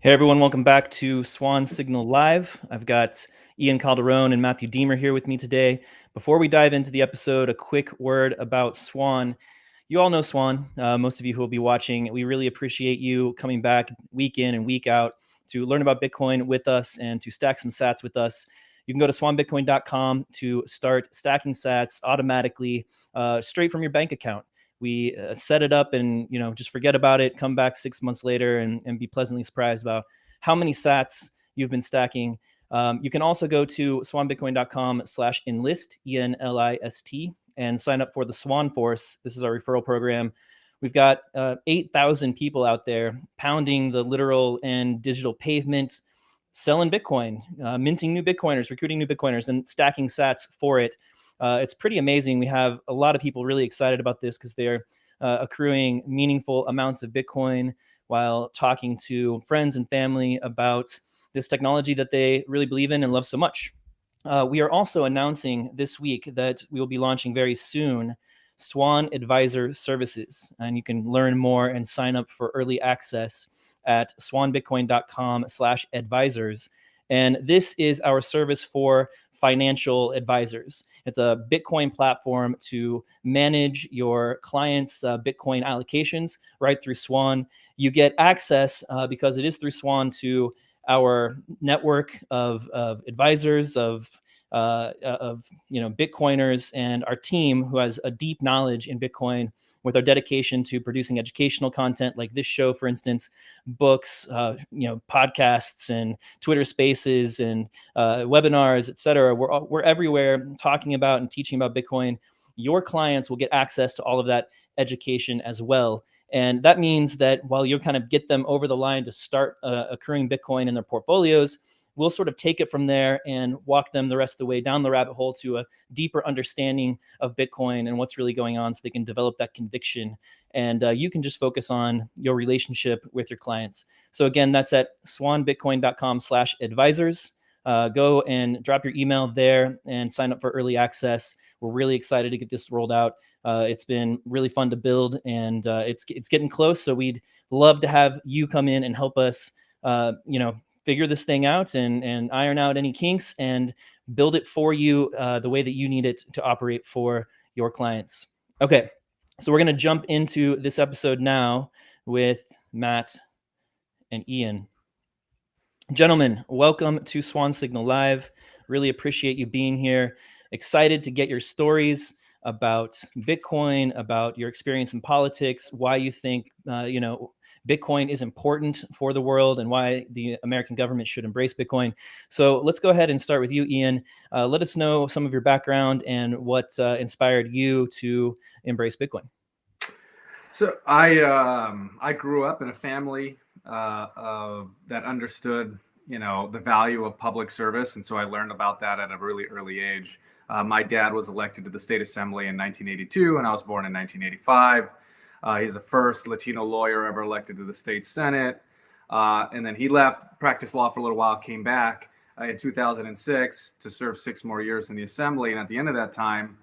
Hey everyone, welcome back to Swan Signal Live. I've got Ian Calderon and Matthew Diemer here with me today. Before we dive into the episode, a quick word about Swan. You all know Swan, most of you who will be watching. We really appreciate you coming back week in and week out to learn about Bitcoin with us and to stack some sats with us. You can go to swanbitcoin.com to start stacking sats automatically straight from your bank account. We set it up and just forget about it, come back 6 months later and be pleasantly surprised about how many sats you've been stacking. You can also go to swanbitcoin.com/enlist, ENLIST, and sign up for the Swan Force. This is our referral program. We've got 8,000 people out there pounding the literal and digital pavement, selling Bitcoin, minting new Bitcoiners, recruiting new Bitcoiners, and stacking sats for it. It's pretty amazing. We have a lot of people really excited about this because they're accruing meaningful amounts of Bitcoin while talking to friends and family about this technology that they really believe in and love so much. We are also announcing this week that we will be launching very soon Swan Advisor Services, and you can learn more and sign up for early access at swanbitcoin.com/advisors. And this is our service for financial advisors. It's a Bitcoin platform to manage your clients' Bitcoin allocations right through Swan. You get access because it is through Swan to our network of advisors, of Bitcoiners, and our team who has a deep knowledge in Bitcoin, with our dedication to producing educational content like this show, for instance, books, podcasts and Twitter spaces and webinars, etc. We're everywhere talking about and teaching about Bitcoin. Your clients will get access to all of that education as well. And that means that while you kind of get them over the line to start accruing Bitcoin in their portfolios, we'll sort of take it from there and walk them the rest of the way down the rabbit hole to a deeper understanding of Bitcoin and what's really going on so they can develop that conviction. And you can just focus on your relationship with your clients. So again, that's at swanbitcoin.com/advisors. Go and drop your email there and sign up for early access. We're really excited to get this rolled out. It's been really fun to build, and it's getting close. So we'd love to have you come in and help us, figure this thing out and iron out any kinks and build it for you the way that you need it to operate for your clients. Okay, so we're going to jump into this episode now with Matt and Ian. Gentlemen, welcome to Swan Signal Live. Really appreciate you being here. Excited to get your stories about Bitcoin, about your experience in politics, why you think Bitcoin is important for the world, and why the American government should embrace Bitcoin. So let's go ahead and start with you, Ian. Let us know some of your background and what inspired you to embrace Bitcoin. So I grew up in a family that understood, the value of public service, and so I learned about that at a really early age. My dad was elected to the state assembly in 1982, and I was born in 1985. He's the first Latino lawyer ever elected to the state Senate. And then he left, practiced law for a little while, came back in 2006 to serve 6 more years in the assembly. And at the end of that time,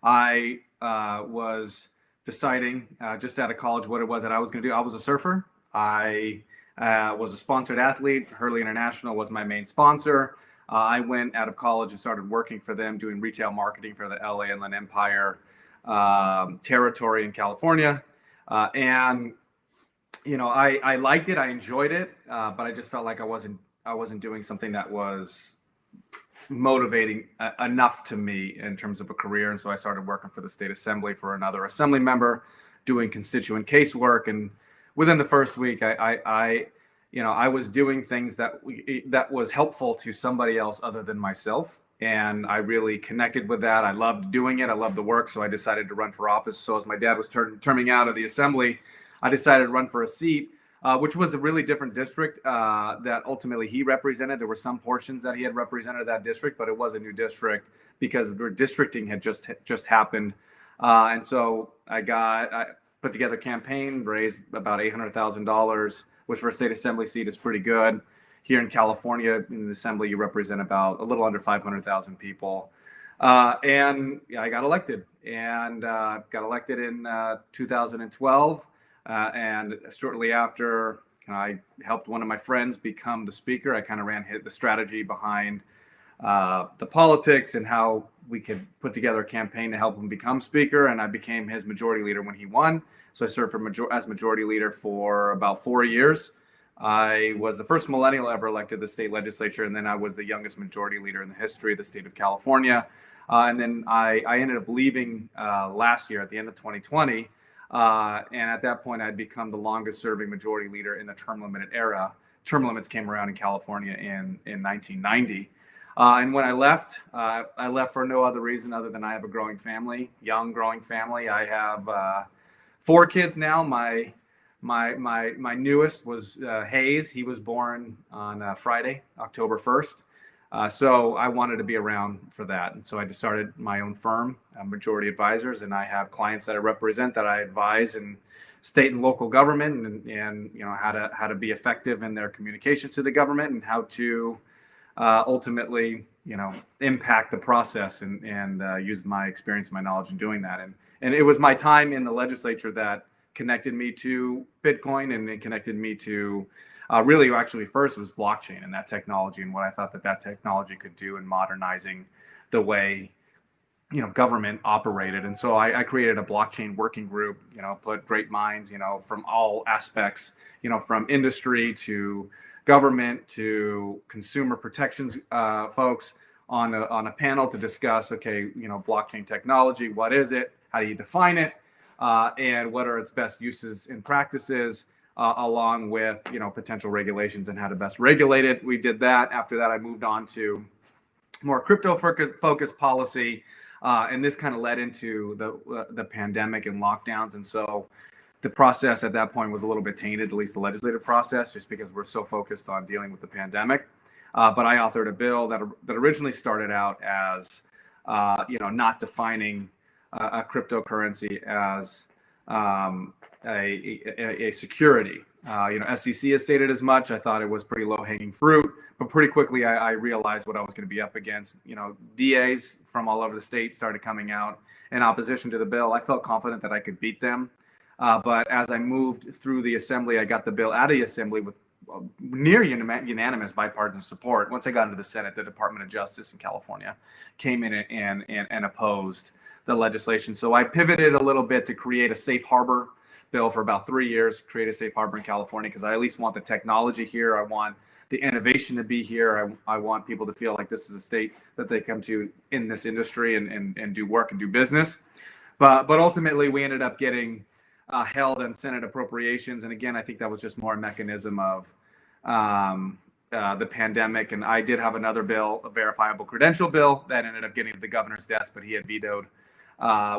I was deciding just out of college what it was that I was going to do. I was a surfer. I was a sponsored athlete. Hurley International was my main sponsor. I went out of college and started working for them, doing retail marketing for the LA Inland Empire territory in California. I liked it. I enjoyed it, but I just felt like I wasn't doing something that was motivating enough to me in terms of a career. And so I started working for the state assembly for another assembly member, doing constituent casework. And within the first week, I was doing things that was helpful to somebody else other than myself. And I really connected with that. I loved doing it. I loved the work. So I decided to run for office. So as my dad was terming out of the assembly, I decided to run for a seat, which was a really different district that ultimately he represented. There were some portions that he had represented that district, but it was a new district because redistricting had just happened. And so I put together a campaign, raised about $800,000, which for a state assembly seat is pretty good. Here in California, in the assembly, you represent about a little under 500,000 people. And I got elected, and got elected in 2012. And shortly after, I helped one of my friends become the speaker. I kind of ran the strategy behind the politics and how we could put together a campaign to help him become speaker. And I became his majority leader when he won. So I served as majority leader for about 4 years. I was the first millennial ever elected to the state legislature, and then I was the youngest majority leader in the history of the state of California. And then I ended up leaving last year at the end of 2020. And at that point, I'd become the longest serving majority leader in the term limited era. Term limits came around in California in 1990. And when I left for no other reason other than I have a growing family, young growing family. I have 4 kids now. My newest was Hayes. He was born on Friday, October 1st. So I wanted to be around for that. And so I just started my own firm, Majority Advisors, and I have clients that I represent that I advise in state and local government and how to be effective in their communications to the government and how to ultimately, impact the process and use my experience, my knowledge in doing that. And it was my time in the legislature that connected me to Bitcoin, and it connected me to really actually first was blockchain and that technology and what I thought that technology could do in modernizing the way government operated. And so I created a blockchain working group, put great minds, from all aspects, from industry to government to consumer protections folks on a panel to discuss, blockchain technology, what is it? How do you define it? And what are its best uses and practices, along with potential regulations and how to best regulate it. We did that. After that, I moved on to more crypto focused policy, and this kind of led into the pandemic and lockdowns. And so the process at that point was a little bit tainted, at least the legislative process, just because we're so focused on dealing with the pandemic. But I authored a bill that originally started out as not defining a cryptocurrency as a security. SEC has stated as much. I thought it was pretty low-hanging fruit, but pretty quickly I realized what I was going to be up against. DAs from all over the state started coming out in opposition to the bill. I felt confident that I could beat them. But as I moved through the assembly, I got the bill out of the assembly with near unanimous bipartisan support. Once I got into the Senate, the Department of Justice in California came in and opposed the legislation. So I pivoted a little bit to create a safe harbor bill for about 3 years, create a safe harbor in California, because I at least want the technology here. I want the innovation to be here. I want people to feel like this is a state that they come to in this industry and do work and do business. But ultimately, we ended up getting held in Senate appropriations. And again, I think that was just more a mechanism of the pandemic. And I did have another bill, a verifiable credential bill, that ended up getting to the governor's desk, but he had vetoed,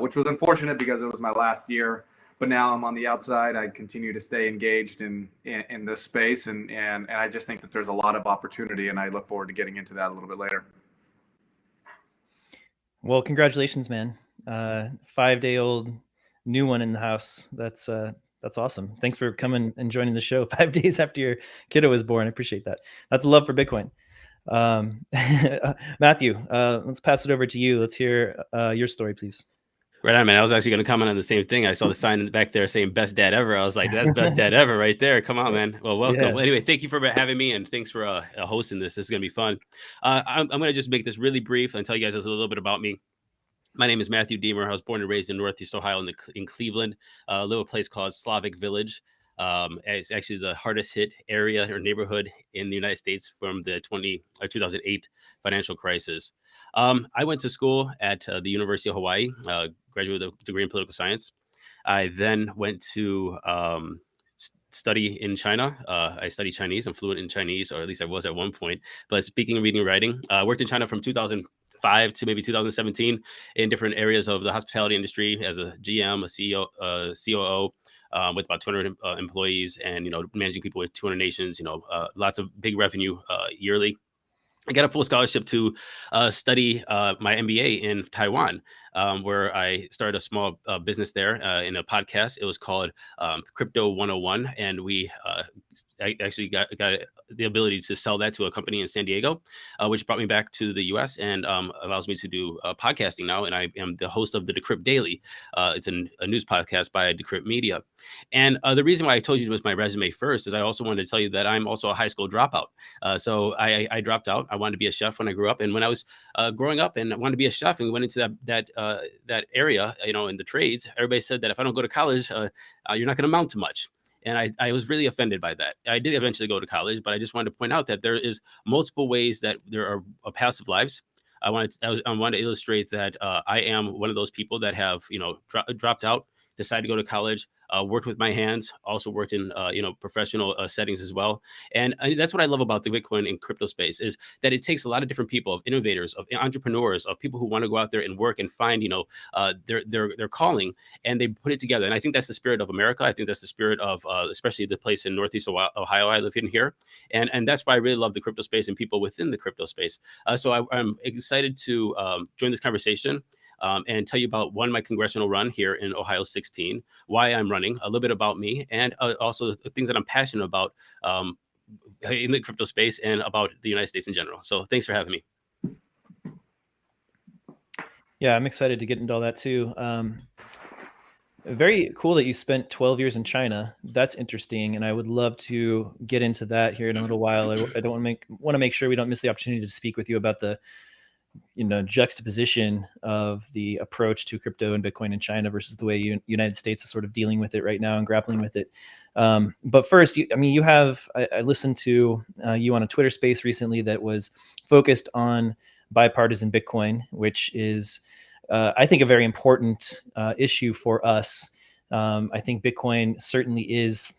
which was unfortunate because it was my last year. But now I'm on the outside. I continue to stay engaged in this space. And I just think that there's a lot of opportunity, and I look forward to getting into that a little bit later. Well, congratulations, man. 5-day-old new one in the house. That's awesome. Thanks for coming and joining the show 5 days after your kiddo was born. I appreciate that. That's love for Bitcoin. Matthew, let's pass it over to you. Let's hear your story, please. Right on, man. I was actually going to comment on the same thing. I saw the sign back there saying best dad ever. I was like, that's best dad ever right there. Come on, man. Well, welcome. Yeah. Well, anyway, thank you for having me, and thanks for hosting this. This is going to be fun. I'm going to just make this really brief and tell you guys a little bit about me. My name is Matthew Diemer. I was born and raised in Northeast Ohio in Cleveland, a little place called Slavic Village. It's actually the hardest hit area or neighborhood in the United States from the 2008 financial crisis. I went to school at the University of Hawaii, graduated with a degree in political science. I then went to study in China. I studied Chinese. I'm fluent in Chinese, or at least I was at one point. But speaking, reading, writing, worked in China from 2005 to maybe 2017 in different areas of the hospitality industry as a GM, a CEO, COO. With about 200 employees, and managing people with 200 nations, lots of big revenue yearly. I got a full scholarship to study my MBA in Taiwan. where I started a small business there in a podcast. It was called Crypto 101, and I actually got the ability to sell that to a company in San Diego, which brought me back to the U.S. and allows me to do podcasting now. And I am the host of the Decrypt Daily. It's a news podcast by Decrypt Media. And the reason why I told you it was my resume first is I also wanted to tell you that I'm also a high school dropout. So I dropped out. I wanted to be a chef when I grew up, and when I was growing up and I wanted to be a chef, and we went into that area, in the trades, everybody said that if I don't go to college, you're not going to amount to much. And I was really offended by that. I did eventually go to college, but I just wanted to point out that there is multiple ways that there are passive lives. I wanted to illustrate that I am one of those people that have, dropped out, decided to go to college, worked with my hands, also worked in, professional settings as well. And that's what I love about the Bitcoin and crypto space, is that it takes a lot of different people, of innovators, of entrepreneurs, of people who want to go out there and work and find, their calling, and they put it together. And I think that's the spirit of America. I think that's the spirit of, especially the place in Northeast Ohio I live in here. And that's why I really love the crypto space and people within the crypto space. So I'm excited to join this conversation. And tell you about my congressional run here in Ohio 16, why I'm running, a little bit about me, and also the things that I'm passionate about in the crypto space and about the United States in general. So thanks for having me. Yeah, I'm excited to get into all that too. Very cool that you spent 12 years in China. That's interesting, and I would love to get into that here in a little while. I don't want to make sure we don't miss the opportunity to speak with you about the juxtaposition of the approach to crypto and Bitcoin in China versus the way United States is sort of dealing with it right now and grappling with it. But first, I listened to you on a Twitter space recently that was focused on bipartisan Bitcoin, which is, I think, a very important issue for us. I think Bitcoin certainly is,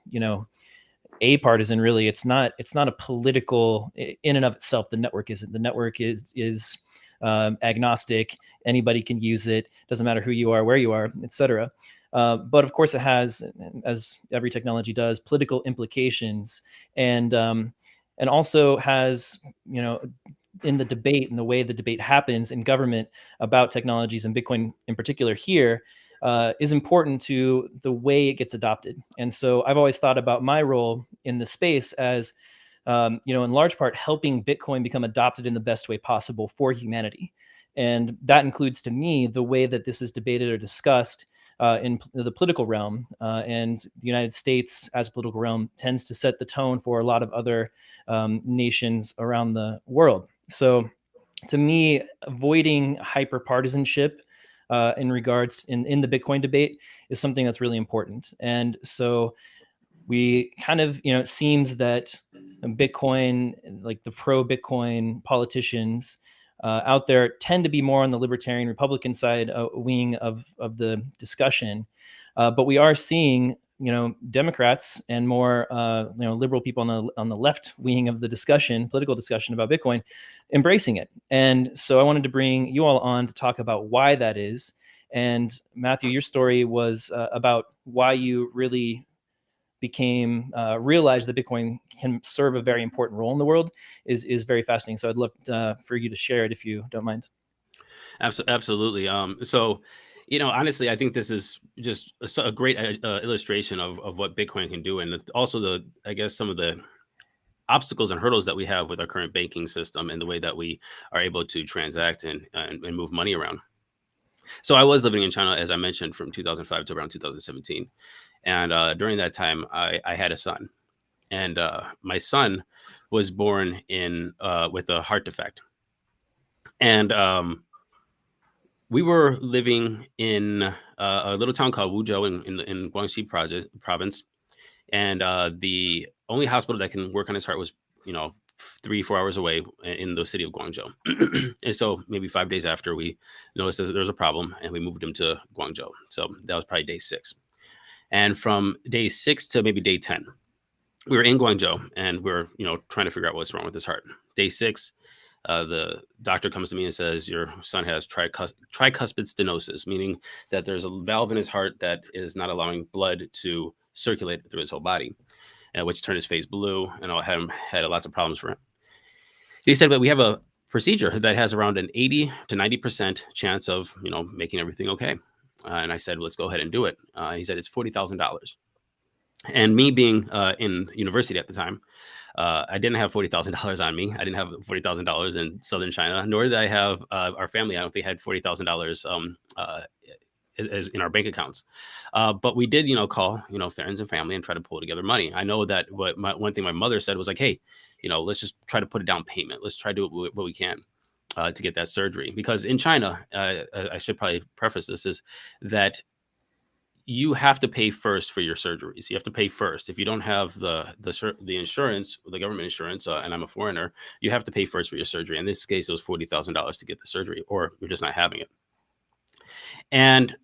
apartisan. Really, it's not a political in and of itself. The network isn't. The network is agnostic. Anybody can use it. Doesn't matter who you are, where you are, etc. But of course, it has, as every technology does, political implications, and also has, in the debate and the way the debate happens in government about technologies, and Bitcoin in particular here, is important to the way it gets adopted. And so I've always thought about my role in the space as, in large part, helping Bitcoin become adopted in the best way possible for humanity. And that includes, to me, the way that this is debated or discussed in the political realm. And the United States, as a political realm, tends to set the tone for a lot of other nations around the world. So to me, avoiding hyper-partisanship in regards in the Bitcoin debate is something that's really important. And so we kind of, it seems that Bitcoin, like the pro-Bitcoin politicians out there, tend to be more on the libertarian Republican side wing of the discussion. But we are seeing, Democrats and more, liberal people on the left wing of the political discussion about Bitcoin, embracing it. And so I wanted to bring you all on to talk about why that is. And Matthew, your story was about why you really realized that Bitcoin can serve a very important role in the world is very fascinating. So I'd love for you to share it if you don't mind. Absolutely. So, honestly, I think this is just a great illustration of what Bitcoin can do. And also some of the obstacles and hurdles that we have with our current banking system and the way that we are able to transact and move money around. So I was living in China, as I mentioned, from 2005 to around 2017. And during that time, I had a son. And my son was born with a heart defect. And we were living in a little town called Wuzhou in Guangxi province. And the only hospital that can work on his heart was, 3-4 hours away in the city of Guangzhou. And so maybe 5 days after, we noticed that there was a problem and we moved him to Guangzhou. So that was probably day 6. And from day 6 to maybe day 10, we were in Guangzhou and we're, trying to figure out what's wrong with his heart. Day 6, the doctor comes to me and says, your son has tricuspid stenosis, meaning that there's a valve in his heart that is not allowing blood to circulate through his whole body, which turned his face blue and had lots of problems for him. He said, but we have a procedure that has around an 80 to 90% chance of, making everything okay. And I said, let's go ahead and do it. He said, it's $40,000. And me being in university at the time, I didn't have $40,000 on me. I didn't have $40,000 in Southern China, nor did I have our family. I don't think had $40,000 in our bank accounts. But we did, call, friends and family and try to pull together money. I know that one thing my mother said was like, hey, let's just try to put a down payment. Let's try to do what we can to get that surgery. Because in China, I should probably preface this, is that you have to pay first for your surgeries. You have to pay first. If you don't have the insurance, the government insurance, and I'm a foreigner, you have to pay first for your surgery. In this case, it was $40,000 to get the surgery, or you're just not having it. And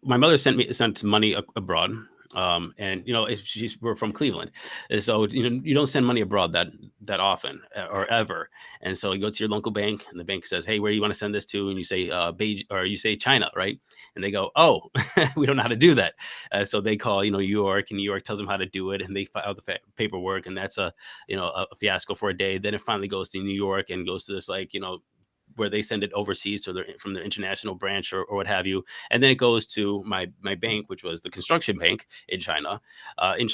my mother sent money abroad. And we're from Cleveland, and so you don't send money abroad that often or ever. And so you go to your local bank, and the bank says, "Hey, where do you want to send this to?" And you say Beijing, or you say China, right? And they go, "Oh, we don't know how to do that." So they call New York, and New York tells them how to do it, and they file the paperwork, and that's a fiasco for a day. Then it finally goes to New York and goes to this where they send it overseas from the international branch or what have you. And then it goes to my bank, which was the construction bank in China. And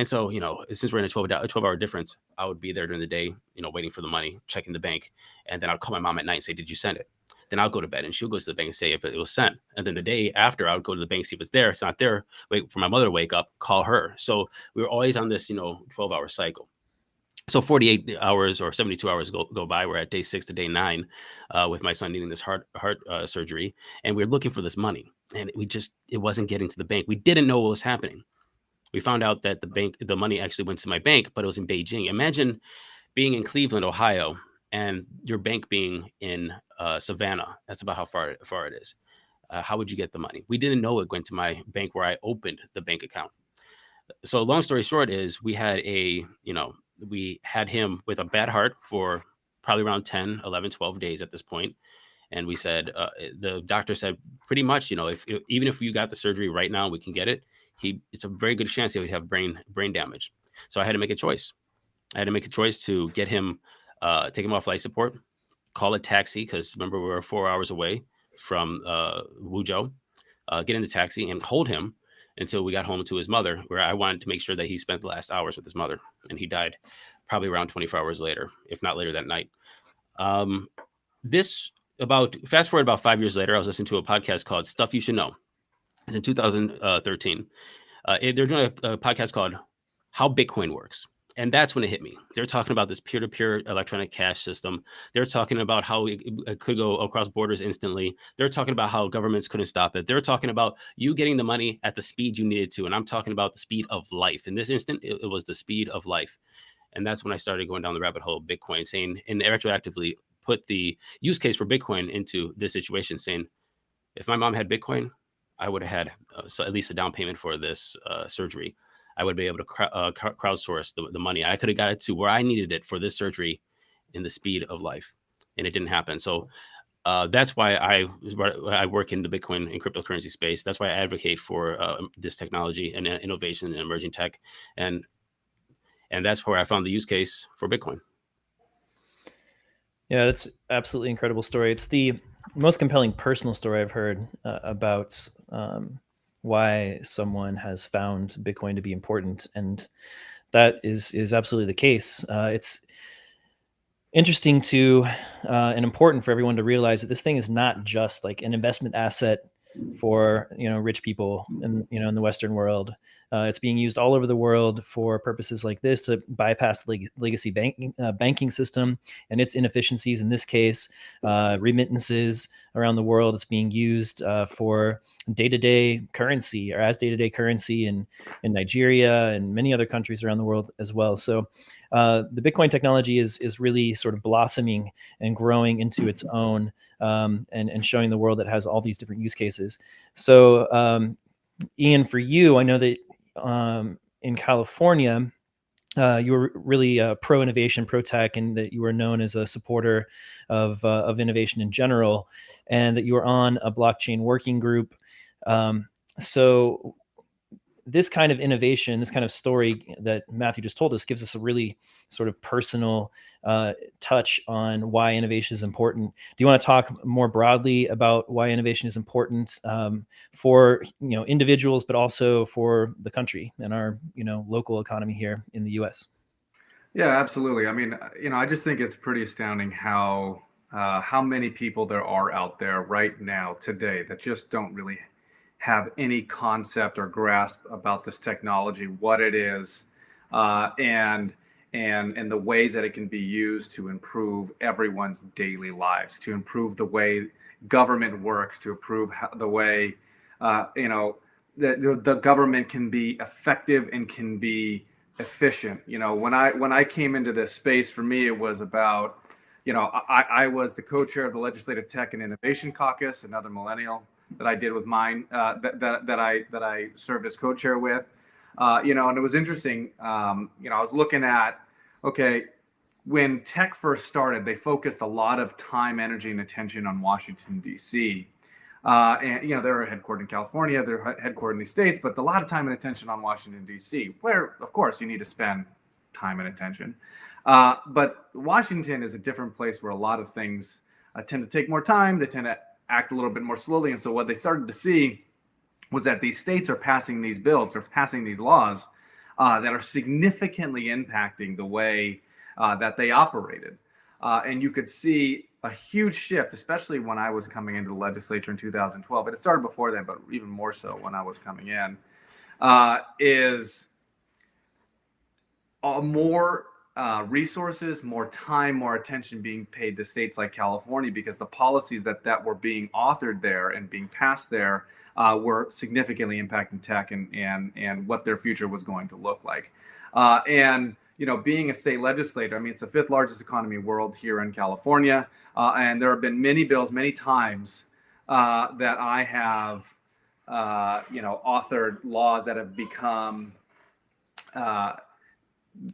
so, since we're in a 12-hour difference, I would be there during the day, waiting for the money, checking the bank. And then I'd call my mom at night and say, did you send it? Then I'll go to bed, and she'll go to the bank and say if it was sent. And then the day after, I would go to the bank, see if it's there. It's not there. Wait for my mother to wake up, call her. So we were always on this, 12-hour cycle. So 48 hours or 72 hours go by. We're at day 6 to day 9 with my son needing this heart surgery. And we're looking for this money. And it wasn't getting to the bank. We didn't know what was happening. We found out that the money actually went to my bank, but it was in Beijing. Imagine being in Cleveland, Ohio, and your bank being in Savannah. That's about how far it is. How would you get the money? We didn't know it went to my bank where I opened the bank account. So long story short is we had him with a bad heart for probably around 10, 11, 12 days at this point. And we said, the doctor said pretty much, even if you got the surgery right now, we can get it. It's a very good chance he would have brain damage. So I had to make a choice. I had to make a choice to get him, take him off life support, call a taxi. Cause remember we were 4 hours away from Wuzhou, get in the taxi and hold him until we got home to his mother, where I wanted to make sure that he spent the last hours with his mother. And he died probably around 24 hours later, if not later that night. Fast forward about 5 years later, I was listening to a podcast called Stuff You Should Know. It's in 2013. They're doing a podcast called How Bitcoin Works. And that's when it hit me. They're talking about this peer-to-peer electronic cash system. They're talking about how it could go across borders instantly. They're talking about how governments couldn't stop it. They're talking about you getting the money at the speed you needed to. And I'm talking about the speed of life. In this instant, it was the speed of life. And that's when I started going down the rabbit hole of Bitcoin, saying, and retroactively put the use case for Bitcoin into this situation, saying, if my mom had Bitcoin, I would have had at least a down payment for this surgery. I would be able to crowdsource the money. I could have got it to where I needed it for this surgery in the speed of life, and it didn't happen. So that's why I work in the Bitcoin and cryptocurrency space. That's why I advocate for this technology and innovation and emerging tech, and that's where I found the use case for Bitcoin. Yeah, that's absolutely incredible story. It's the most compelling personal story I've heard about why someone has found Bitcoin to be important, and that is absolutely the case. It's interesting to and important for everyone to realize that this thing is not just like an investment asset for rich people in the Western world. It's being used all over the world for purposes like this to bypass the legacy banking system and its inefficiencies. In this case, remittances around the world. It's being used for day-to-day currency, or as day-to-day currency in Nigeria and many other countries around the world as well. So the Bitcoin technology is really sort of blossoming and growing into its own, and showing the world that has all these different use cases. So Ian, for you, I know that in California, you were really pro-innovation, pro-tech, and that you were known as a supporter of innovation in general, and that you were on a blockchain working group. So this kind of innovation, this kind of story that Matthew just told us gives us a really sort of personal touch on why innovation is important. Do you want to talk more broadly about why innovation is important for individuals, but also for the country and our local economy here in the U.S.? Yeah, absolutely. I mean, I just think it's pretty astounding how many people there are out there right now today that just don't really have any concept or grasp about this technology, what it is, and the ways that it can be used to improve everyone's daily lives, to improve the way government works, to improve the way the government can be effective and can be efficient. When I came into this space, for me, it was about, I was the co-chair of the Legislative Tech and Innovation Caucus, another millennial that I did with mine, that I served as co-chair with, and it was interesting. I was looking at, okay, when tech first started, they focused a lot of time, energy, and attention on Washington, D.C. And they're headquartered in California, they're headquartered in these states, but a lot of time and attention on Washington, D.C., where, of course, you need to spend time and attention. But Washington is a different place where a lot of things tend to take more time. They tend to act a little bit more slowly. And so what they started to see was that these states are passing these bills, they're passing these laws that are significantly impacting the way that they operated. And you could see a huge shift, especially when I was coming into the legislature in 2012, but it started before then, but even more so when I was coming in, is more resources, more time, more attention being paid to states like California, because the policies that were being authored there and being passed there were significantly impacting tech and what their future was going to look like. And being a state legislator, I mean, it's the 5th largest economy in the world here in California. And there have been many bills, many times that I have, authored laws that have become,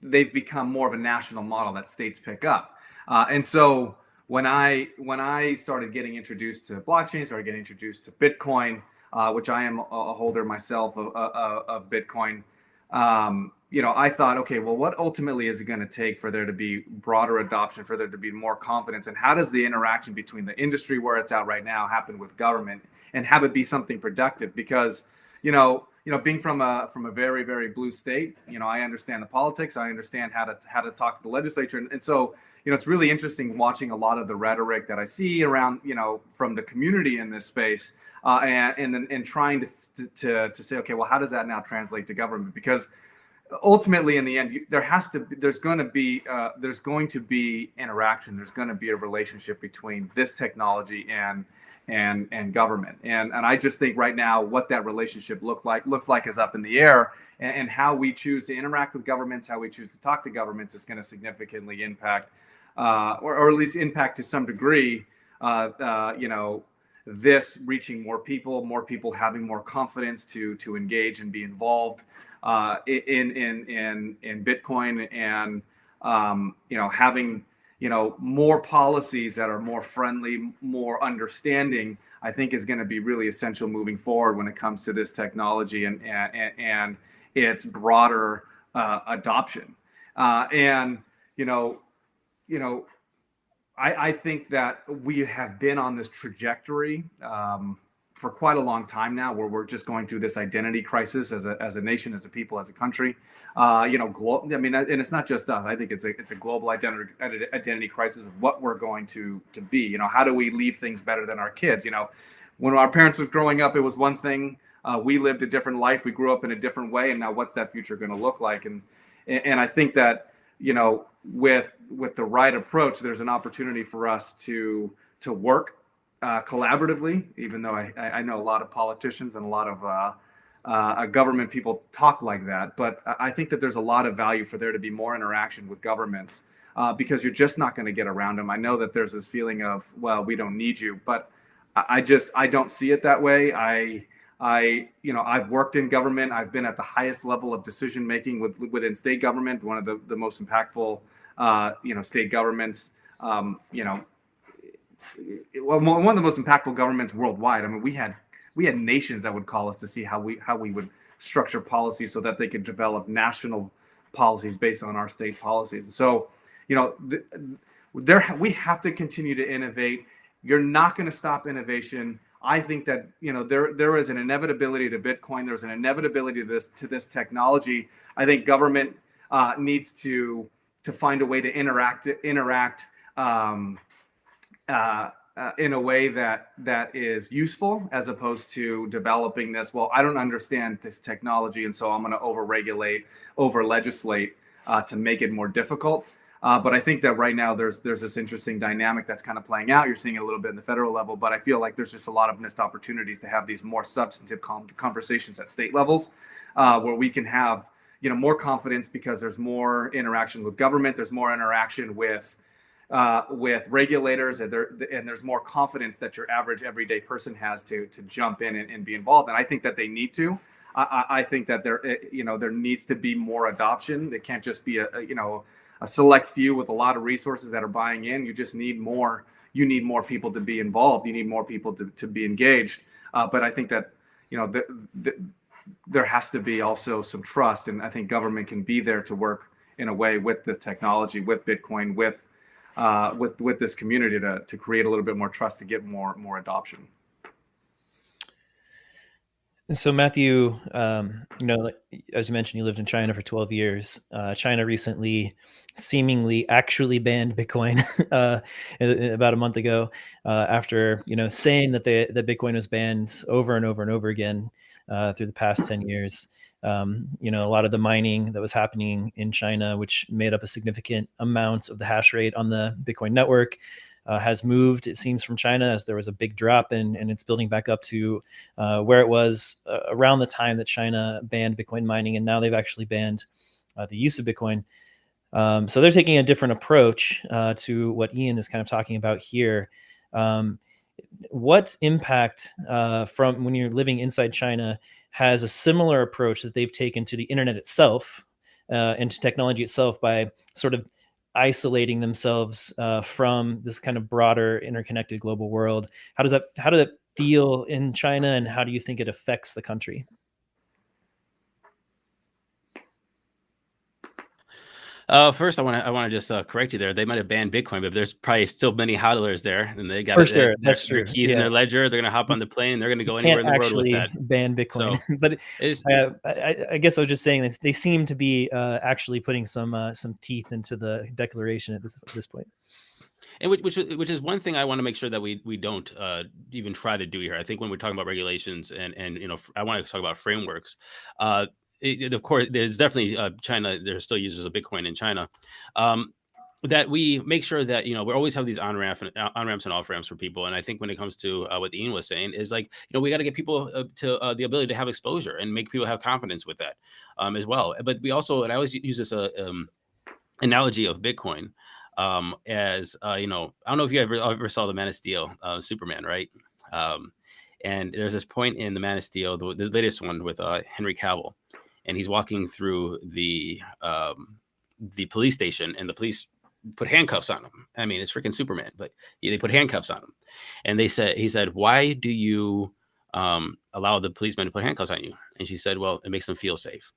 they've become more of a national model that states pick up. And so when I started getting introduced to blockchain, started getting introduced to Bitcoin, which I am a holder myself of Bitcoin, I thought, okay, well, what ultimately is it going to take for there to be broader adoption, for there to be more confidence? And how does the interaction between the industry where it's at right now happen with government and have it be something productive? Because, being from a very, very blue state, I understand the politics. I understand how to talk to the legislature. And so, it's really interesting watching a lot of the rhetoric that I see around, from the community in this space, and trying to say, okay, well, how does that now translate to government? Because ultimately, in the end, there's going to be interaction. There's going to be a relationship between this technology and government. And I just think right now what that relationship looks like is up in the air, and how we choose to interact with governments, how we choose to talk to governments is going to significantly impact, or at least impact to some degree, this reaching more people having more confidence to engage and be involved in Bitcoin, and having more policies that are more friendly, more understanding, I think is going to be really essential moving forward when it comes to this technology and its broader adoption. I think that we have been on this trajectory for quite a long time now, where we're just going through this identity crisis as a nation, as a people, as a country. I mean, and it's not just us. I think it's a global identity crisis of what we're going to be. How do we leave things better than our kids? When our parents were growing up, it was one thing. We lived a different life. We grew up in a different way, and now what's that future going to look like? And I think that with the right approach, there's an opportunity for us to work collaboratively, even though I know a lot of politicians and a lot of government people talk like that. But I think that there's a lot of value for there to be more interaction with governments, because you're just not going to get around them. I know that there's this feeling of, well, we don't need you, but I don't see it that way. I've worked in government. I've been at the highest level of decision making within state government, one of the most impactful state governments, one of the most impactful governments worldwide. I mean, we had nations that would call us to see how we would structure policy so that they can develop national policies based on our state policies. So, we have to continue to innovate. You're not going to stop innovation. I think that there is an inevitability to Bitcoin. There's an inevitability to this technology. I think government needs to find a way to interact in a way that is useful, as opposed to developing this. Well, I don't understand this technology, and so I'm going to over legislate to make it more difficult. But I think that right now there's this interesting dynamic that's kind of playing out. You're seeing it a little bit in the federal level, but I feel like there's just a lot of missed opportunities to have these more substantive conversations at state levels, where we can have more confidence, because there's more interaction with government, there's more interaction with regulators, and there's more confidence that your average everyday person has to jump in and be involved. And I think that they need to. I think that there needs to be more adoption. It can't just be a select few with a lot of resources that are buying in. You just need more. You need more people to be involved. You need more people to be engaged. But I think that there has to be also some trust, and I think government can be there to work in a way with the technology, with Bitcoin, with this community to create a little bit more trust, to get more adoption. So Matthew, as you mentioned, you lived in China for 12 years. China recently seemingly actually banned Bitcoin about a month ago, after saying that Bitcoin was banned over and over and over again through the past 10 years. A lot of the mining that was happening in China, which made up a significant amount of the hash rate on the Bitcoin network, has moved, it seems, from China, as there was a big drop, and it's building back up to where it was around the time that China banned Bitcoin mining, and now they've actually banned the use of Bitcoin. So they're taking a different approach to what Ian is kind of talking about here. What impact from when you're living inside China has a similar approach that they've taken to the internet itself and to technology itself, by sort of isolating themselves from this kind of broader interconnected global world? How does that feel in China, and how do you think it affects the country? First, I want to just correct you there. They might have banned Bitcoin, but there's probably still many hodlers there, and they got their keys in their ledger. They're going to hop on the plane. They're going to go anywhere in the world with that. Ban Bitcoin, so, but I guess I was just saying that they seem to be actually putting some teeth into the declaration at this point. And which is one thing I want to make sure that we don't even try to do here. I think when we're talking about regulations and I want to talk about frameworks. Of course, there's definitely China. There's still users of Bitcoin in China. That we make sure that we always have these on ramps and off ramps for people. And I think when it comes to what Ian was saying is we got to get people to the ability to have exposure and make people have confidence with that as well. But we also, and I always use this analogy of Bitcoin as I don't know if you ever saw the Man of Steel, Superman, right? And there's this point in the Man of Steel, the latest one with Henry Cavill, and he's walking through the police station, and the police put handcuffs on him. I mean, it's freaking Superman, but they put handcuffs on him, and he said, "Why do you allow the policemen to put handcuffs on you?" And she said, "Well, it makes them feel safe."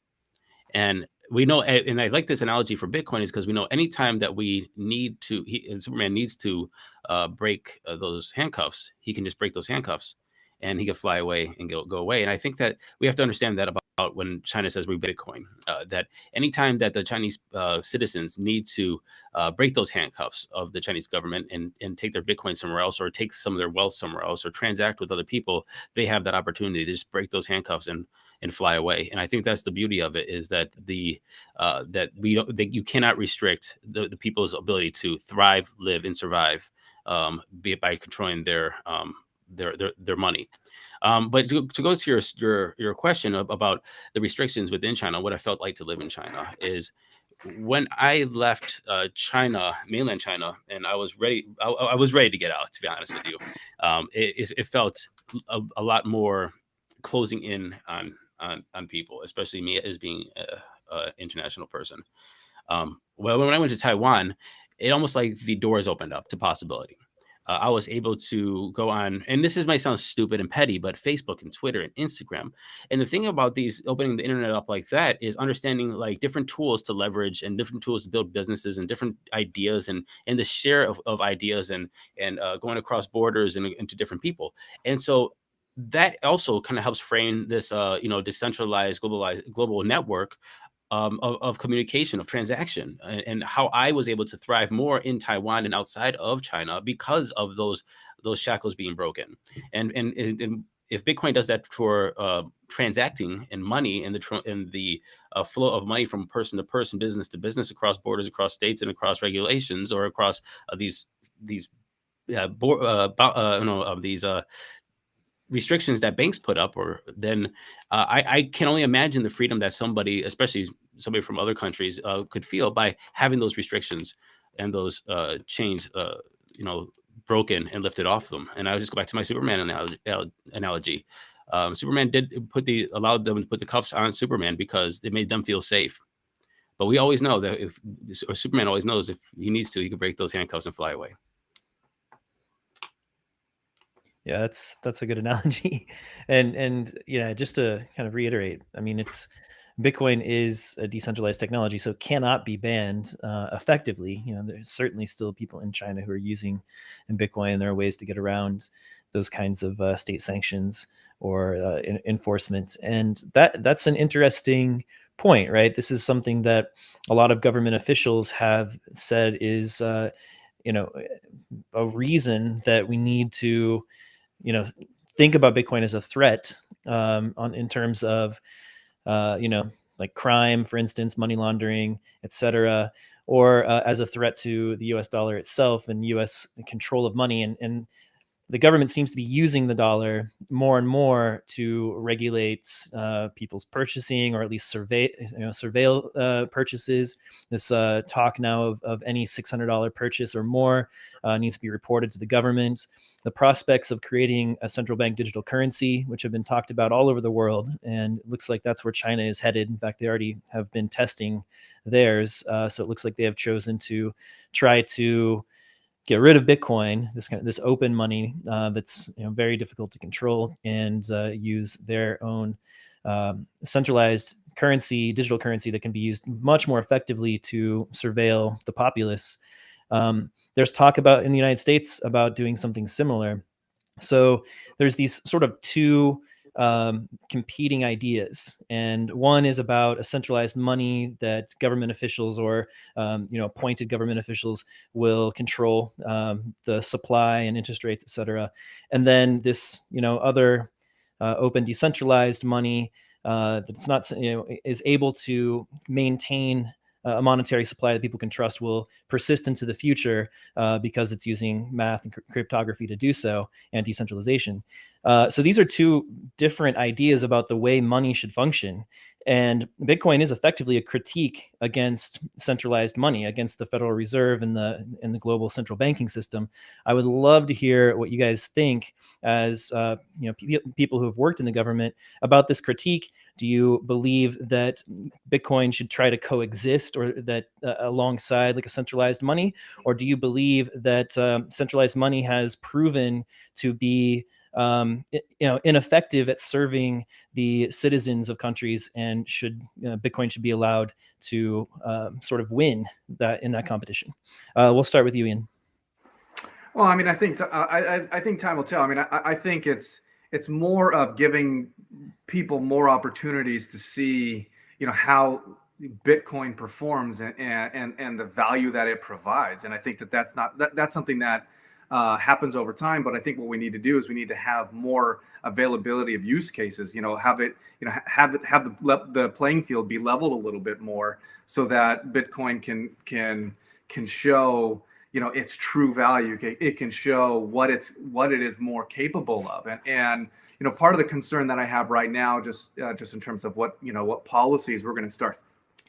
And we know, and I like this analogy for Bitcoin, is because we know anytime that we need to, Superman needs to break those handcuffs, he can just break those handcuffs, and he can fly away and go away. And I think that we have to understand that about when China says we Bitcoin, that anytime that the Chinese citizens need to break those handcuffs of the Chinese government and take their Bitcoin somewhere else, or take some of their wealth somewhere else, or transact with other people, they have that opportunity to just break those handcuffs and fly away. And I think that's the beauty of it, is that that you cannot restrict the people's ability to thrive, live, and survive, be it by controlling their money. But to go to your question about the restrictions within China, what I felt like to live in China is when I left China, mainland China, and I was ready to get out, to be honest with you. It felt a lot more closing in on people, especially me as being an international person. Well, when I went to Taiwan, it almost like the doors opened up to possibility. I was able to go on, and this might sound stupid and petty, but Facebook and Twitter and Instagram. And the thing about these opening the internet up like that is understanding like different tools to leverage and different tools to build businesses and different ideas and the share of ideas and going across borders and into different people. And so that also kind of helps frame this decentralized global network of communication, of transaction, and how I was able to thrive more in Taiwan and outside of China because of those shackles being broken. And if Bitcoin does that for transacting and money and the flow of money from person to person, business to business, across borders, across states, and across regulations, or across these restrictions that banks put up, or then I can only imagine the freedom that somebody, especially somebody from other countries, could feel by having those restrictions and those chains, broken and lifted off them. And I'll just go back to my Superman analogy. Superman allowed them to put the cuffs on Superman because it made them feel safe. But we always know that Superman always knows if he needs to, he can break those handcuffs and fly away. Yeah, that's a good analogy. And yeah, just to kind of reiterate, I mean, Bitcoin is a decentralized technology, so it cannot be banned effectively. There's certainly still people in China who are using Bitcoin. There are ways to get around those kinds of state sanctions or enforcement, and that's an interesting point, right? This is something that a lot of government officials have said is, a reason that we need to think about Bitcoin as a threat in terms of, like crime, for instance, money laundering, et cetera, or as a threat to the US dollar itself and US control of money. And the government seems to be using the dollar more and more to regulate people's purchasing, or at least surveil purchases. This talk now of any $600 purchase or more needs to be reported to the government. The prospects of creating a central bank digital currency, which have been talked about all over the world, and it looks like that's where China is headed. In fact, they already have been testing theirs. So it looks like they have chosen to try to get rid of Bitcoin, this open money that's very difficult to control, and use their own centralized currency, digital currency that can be used much more effectively to surveil the populace. There's talk about in the United States about doing something similar. So there's these sort of two competing ideas, and one is about a centralized money that government officials or appointed government officials will control the supply and interest rates, et cetera. And then this other open decentralized money that's not is able to maintain a monetary supply that people can trust will persist into the future because it's using math and cryptography to do so, and decentralization. So these are two different ideas about the way money should function. And Bitcoin is effectively a critique against centralized money, against the Federal Reserve and the global central banking system. I would love to hear what you guys think as people who have worked in the government about this critique. Do you believe that Bitcoin should try to coexist, or that alongside like a centralized money, or do you believe that centralized money has proven to be ineffective at serving the citizens of countries, and Bitcoin should be allowed to sort of win that in that competition? We'll start with you, Ian. Well, I mean, I think time will tell. I mean, I think it's more of giving people more opportunities to see, how Bitcoin performs and the value that it provides. And I think that's something that happens over time. But I think what we need to do is we need to have more availability of use cases. Have the playing field be leveled a little bit more, so that Bitcoin can show its true value. It can show what it is more capable of. And part of the concern that I have right now, just in terms of what policies we're going to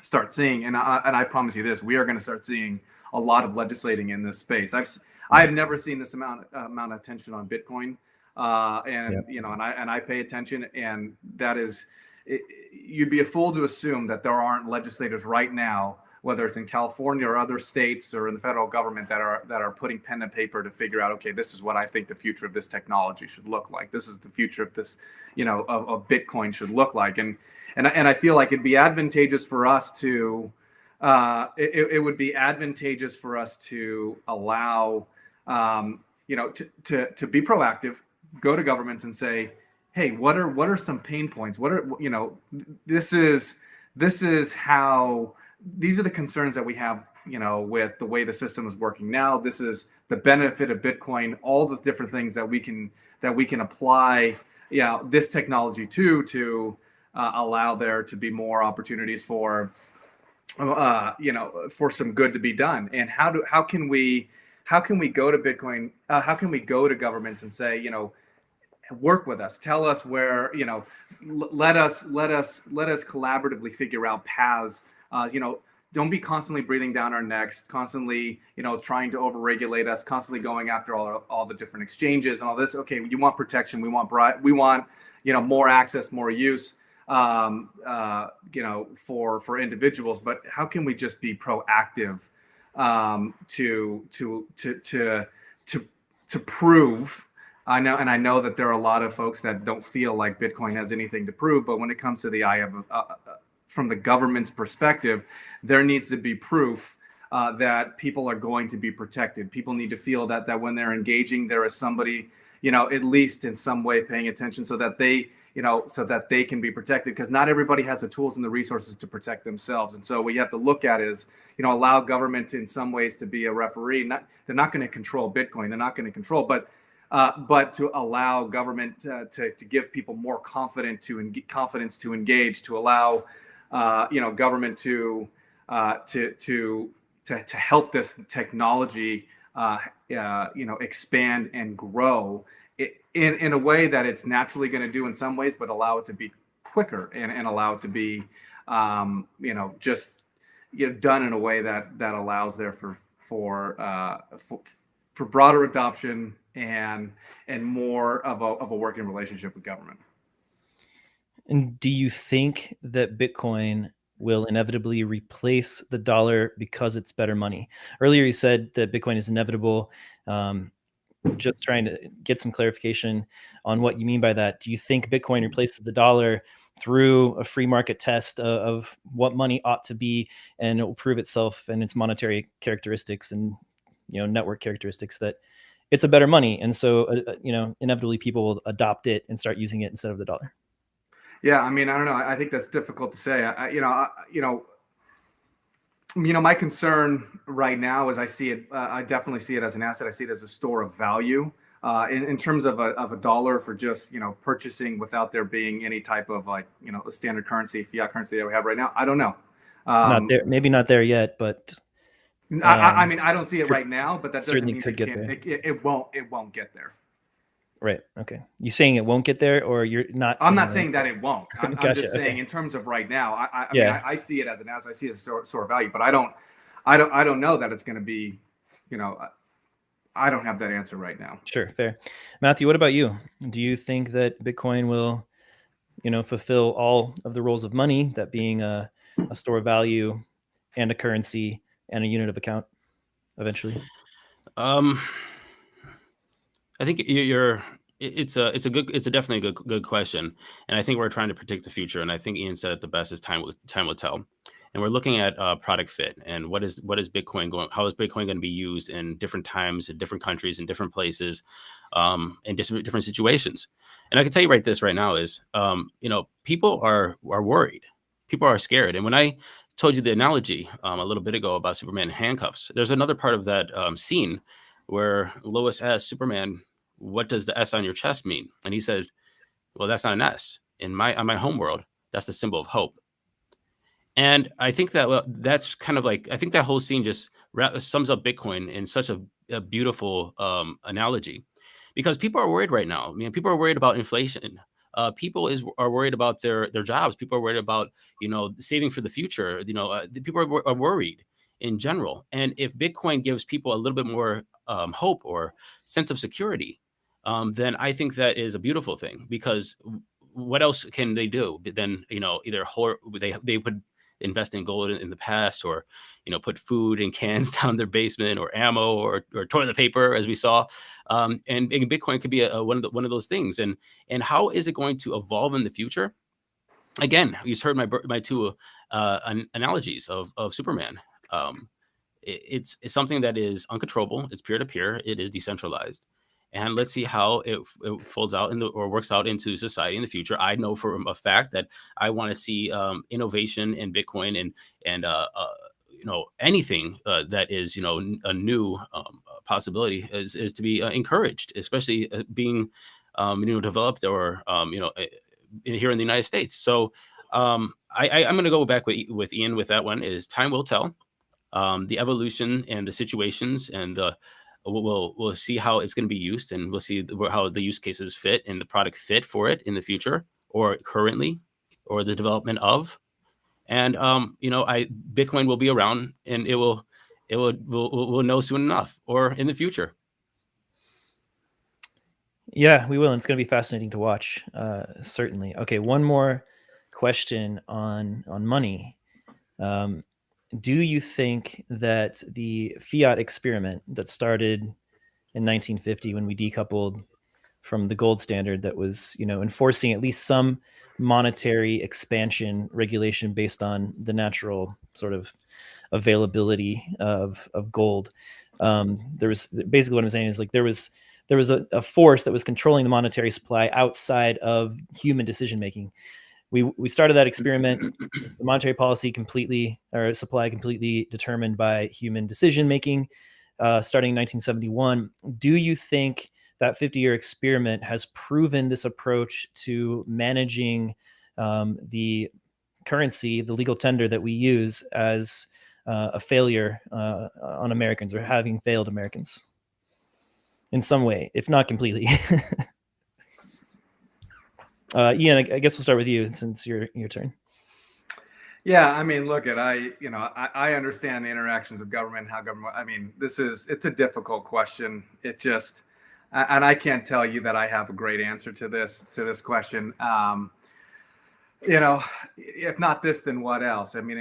start seeing, and I promise you this, we are going to start seeing a lot of legislating in this space. I have never seen this amount of attention on Bitcoin, and I pay attention, and that is, you'd be a fool to assume that there aren't legislators right now whether it's in California or other states or in the federal government, that are putting pen to paper to figure out, okay, this is what I think the future of this technology should look like. This is the future of this, of Bitcoin should look like. And I feel like it'd be advantageous for us to, it would be advantageous for us to allow, to be proactive, go to governments and say, hey, what are some pain points? This is how, these are the concerns that we have, with the way the system is working now. This is the benefit of Bitcoin, all the different things that we can apply, this technology to allow there to be more opportunities for, for some good to be done. And how can we go to Bitcoin? How can we go to governments and say, work with us, tell us where, let us collaboratively figure out paths. Don't be constantly breathing down our necks, constantly, trying to overregulate us, constantly going after all the different exchanges and all this. Okay, you want protection, we want more access, more use, for individuals. But how can we just be proactive to prove? I know that there are a lot of folks that don't feel like Bitcoin has anything to prove, but when it comes to the eye of from the government's perspective, there needs to be proof that people are going to be protected. People need to feel that when they're engaging, there is somebody, at least in some way paying attention, so that they can be protected, because not everybody has the tools and the resources to protect themselves. And so what you have to look at is, allow government in some ways to be a referee. They're not going to control Bitcoin. They're not going to control, but to allow government to give people more confidence to engage, to allow government to help this technology expand and grow in a way that it's naturally going to do in some ways, but allow it to be quicker and allow it to be just done in a way that allows there for broader adoption and more of a working relationship with government. And do you think that Bitcoin will inevitably replace the dollar because it's better money? Earlier you said that Bitcoin is inevitable. Just trying to get some clarification on what you mean by that. Do you think Bitcoin replaces the dollar through a free market test of what money ought to be, and it will prove itself and its monetary characteristics and network characteristics that it's a better money, and so inevitably people will adopt it and start using it instead of the dollar? Yeah, I mean, I don't know. I think that's difficult to say. My concern right now is I see it. I definitely see it as an asset. I see it as a store of value. In terms of a dollar for just purchasing without there being any type of a standard currency, fiat currency that we have right now. I don't know. Not there, maybe not there yet, but I mean, I don't see it right now, but that doesn't mean it won't get there. Right. Okay. You saying it won't get there, or you're not? I'm not saying that it won't. I'm Gotcha, just saying okay. in terms of right now. I Yeah. mean, I see it as an asset. I see it as a store of value, but I don't know that it's going to be. I don't have that answer right now. Sure. Fair. Matthew, what about you? Do you think that Bitcoin will, fulfill all of the roles of money, that being a store of value and a currency and a unit of account eventually? I think it's definitely a good question, and I think we're trying to predict the future. And I think Ian said it the best: is time will tell. And we're looking at product fit and what is Bitcoin going? How is Bitcoin going to be used in different times, in different countries, in different places, in different situations? And I can tell you right now is people are worried, people are scared. And when I told you the analogy a little bit ago about Superman in handcuffs, there's another part of that scene where Lois asks Superman, "What does the S on your chest mean?" And he said, "Well, that's not an S. On my home world, that's the symbol of hope." And I think that that's kind of like, I think that whole scene just sums up Bitcoin in such a beautiful analogy, because people are worried right now. I mean, people are worried about inflation. People are worried about their jobs. People are worried about saving for the future. The people are worried in general. And if Bitcoin gives people a little bit more hope or sense of security, then I think that is a beautiful thing, because what else can they do? But then either invest in gold in the past, or put food in cans down their basement, or ammo, or toilet paper, as we saw. And Bitcoin could be one of those things. And how is it going to evolve in the future? Again, you heard my two analogies of Superman. It's something that is uncontrollable. It's peer to peer. It is decentralized, and let's see how it folds out or works out into society in the future. I know for a fact that I want to see innovation in Bitcoin and anything that is a new possibility is to be encouraged, especially being developed or here in the United States. So I'm going to go back with Ian with that one. Is time will tell. The evolution and the situations, and we'll see how it's going to be used, and we'll see how the use cases fit and the product fit for it in the future, or currently, or the development of. And Bitcoin will be around, and we'll know soon enough, or in the future. Yeah, we will. And it's going to be fascinating to watch, certainly. Okay, one more question on money. Do you think that the fiat experiment that started in 1950, when we decoupled from the gold standard that was, enforcing at least some monetary expansion regulation based on the natural sort of availability of gold, there was basically, what I'm saying is, like, there was a force that was controlling the monetary supply outside of human decision making. We started that experiment, the monetary policy supply completely determined by human decision making, starting in 1971. Do you think that 50-year experiment has proven this approach to managing the currency, the legal tender that we use, as a failure on Americans, or having failed Americans in some way, if not completely? Ian, I guess we'll start with you since your turn. Yeah, I mean, look, I understand the interactions of government, how government. I mean, it's a difficult question. And I can't tell you that I have a great answer to this question. If not this, then what else? I mean,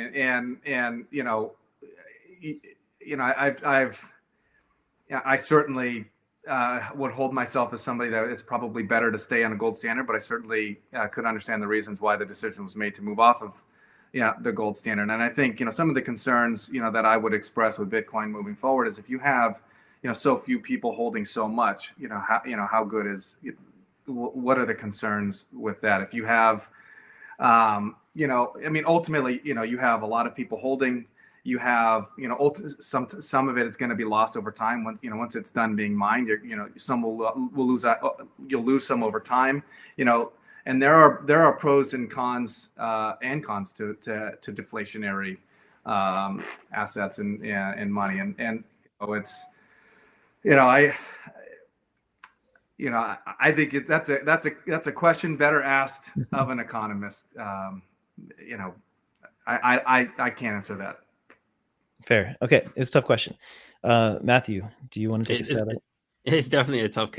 I certainly would hold myself as somebody that it's probably better to stay on a gold standard, but I certainly could understand the reasons why the decision was made to move off of the gold standard. And I think some of the concerns that I would express with Bitcoin moving forward is, if you have so few people holding so much, how good is what are the concerns with that? If you have ultimately you have a lot of people holding. You have, some of it is going to be lost over time. Once it's done being mined, some will lose that. You'll lose some over time, and there are pros and cons to deflationary assets and money. And it's, I think that's a question better asked of an economist. I can't answer that. Fair. Okay, it's a tough question. Matthew, do you want to take a stab at it? It's definitely a tough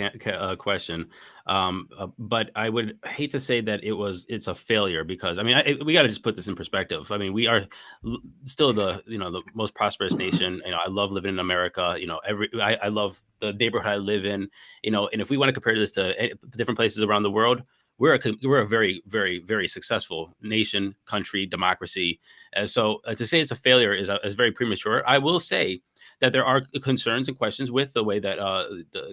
question, but I would hate to say that it's a failure, because we got to just put this in perspective. I mean, we are still the most prosperous nation. I love living in America. I love the neighborhood I live in. And if we want to compare this to different places around the world, we're a very, very, very successful nation, country, democracy. So to say it's a failure is very premature. I will say that there are concerns and questions with the way that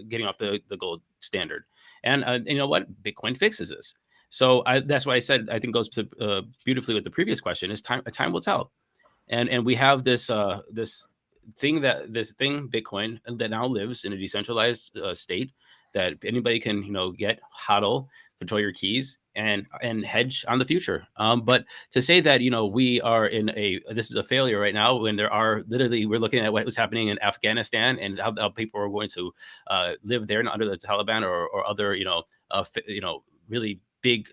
getting off the gold standard. And you know what? Bitcoin fixes this. So that's why I said, I think goes to, beautifully with the previous question, is time will tell. And we have this thing, Bitcoin, that now lives in a decentralized state, that anybody can get, hodl, control your keys, and hedge on the future. But to say that we are this is a failure right now, when there are literally, we're looking at what was happening in Afghanistan, and how people are going to live there under the Taliban or other really big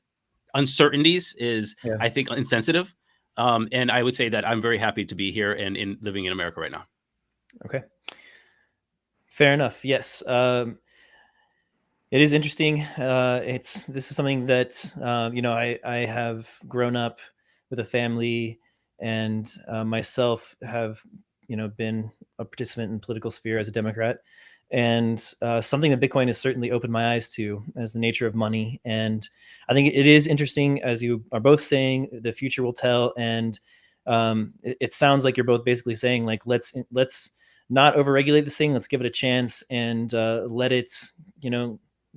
uncertainties, is I think insensitive. And I would say that I'm very happy to be here and living in America right now. Okay. Fair enough. Yes. It is interesting. This is something that, I have grown up with a family and myself have, been a participant in the political sphere as a Democrat. And something that Bitcoin has certainly opened my eyes to as the nature of money. And I think it is interesting, as you are both saying, the future will tell. And it sounds like you're both basically saying, like, let's not overregulate this thing. Let's give it a chance and let it,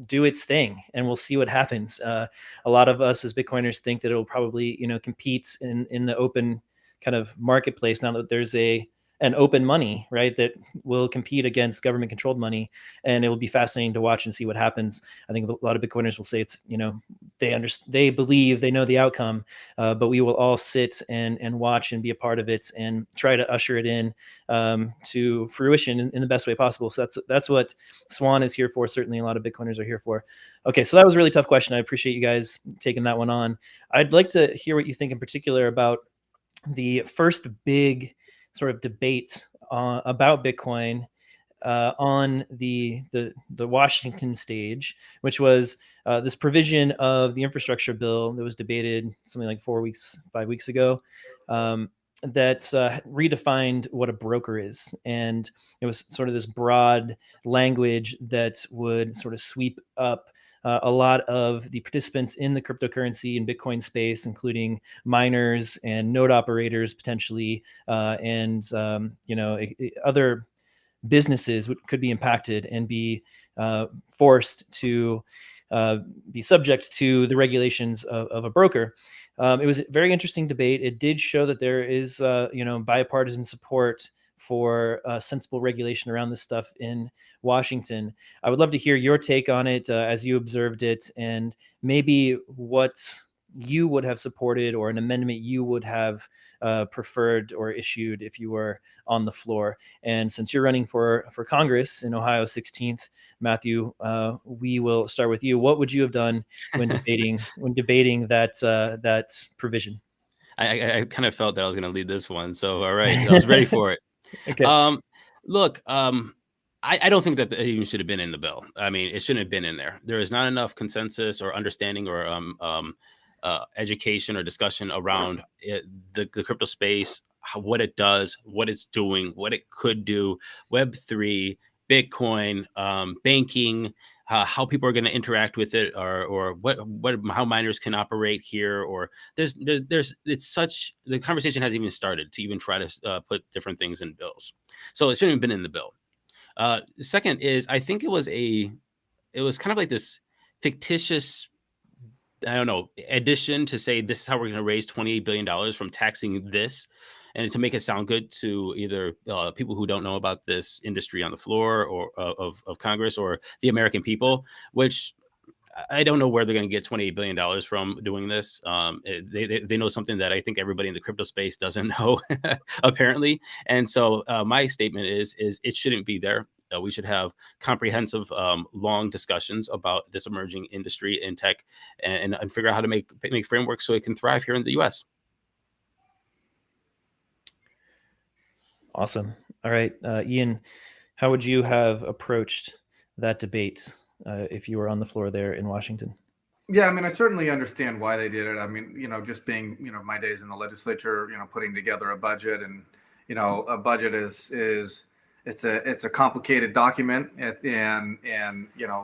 do its thing, and we'll see what happens. A lot of us as Bitcoiners think that it will probably, compete in the open kind of marketplace now that there's an open money, right, that will compete against government controlled money. And it will be fascinating to watch and see what happens. I think a lot of Bitcoiners will say it's, they believe they know the outcome, but we will all sit and watch and be a part of it and try to usher it in to fruition in the best way possible. So that's what Swan is here for. Certainly a lot of Bitcoiners are here for. Okay, so that was a really tough question. I appreciate you guys taking that one on. I'd like to hear what you think in particular about the first big sort of debate about Bitcoin on the Washington stage, which was this provision of the infrastructure bill that was debated something like 5 weeks ago, that redefined what a broker is. And it was sort of this broad language that would sort of sweep up a lot of the participants in the cryptocurrency and Bitcoin space, including miners and node operators potentially, and other businesses could be impacted and be forced to be subject to the regulations of a broker. It was a very interesting debate. It did show that there is bipartisan support for sensible regulation around this stuff in Washington. I would love to hear your take on it as you observed it, and maybe what you would have supported or an amendment you would have preferred or issued if you were on the floor. And since you're running for Congress in Ohio 16th, Matthew, we will start with you. What would you have done when debating that provision? I kind of felt that I was going to lead this one. So, all right, I was ready for it. Okay. Look, I don't think that it even should have been in the bill. I mean, it shouldn't have been in there. There is not enough consensus or understanding or education or discussion around the crypto space, what it does, what it's doing, what it could do, Web3, Bitcoin, banking, how people are going to interact with it, or how miners can operate here, or it's such, the conversation hasn't even started to even try to put different things in bills. So it shouldn't have been in the bill. Second is, I think it was kind of like this fictitious, I don't know, addition to say this is how we're going to raise $28 billion from taxing this, and to make it sound good to either people who don't know about this industry on the floor or of Congress or the American people, which I don't know where they're going to get $28 billion from doing this. They know something that I think everybody in the crypto space doesn't know, apparently. And so my statement is it shouldn't be there. We should have comprehensive, long discussions about this emerging industry in tech, and figure out how to make frameworks so it can thrive here in the U.S. Awesome. All right, Ian, how would you have approached that debate if you were on the floor there in Washington? Yeah, I mean, I certainly understand why they did it. I mean, just being, my days in the legislature, putting together a budget, and, a budget is it's a complicated document, and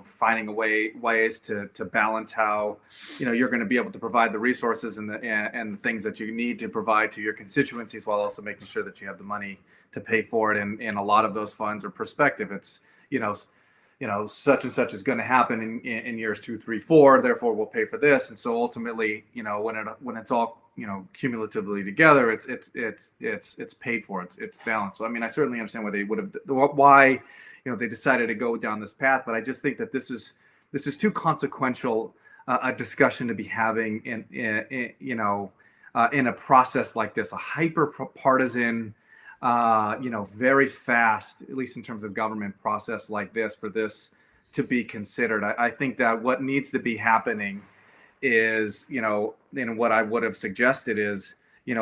finding ways to balance how, you're going to be able to provide the resources and the things that you need to provide to your constituencies, while also making sure that you have the money to pay for it. And a lot of those funds are prospective. It's, such and such is going to happen in years 2, 3, 4. Therefore, we'll pay for this. And so ultimately, when it's all, cumulatively together, it's paid for. It's balanced. So I mean, I certainly understand why they decided to go down this path. But I just think that this is too consequential a discussion to be having in a process like this, a hyper partisan, very fast, at least in terms of government process like this, for this to be considered. I think that what needs to be happening is, and what I would have suggested is,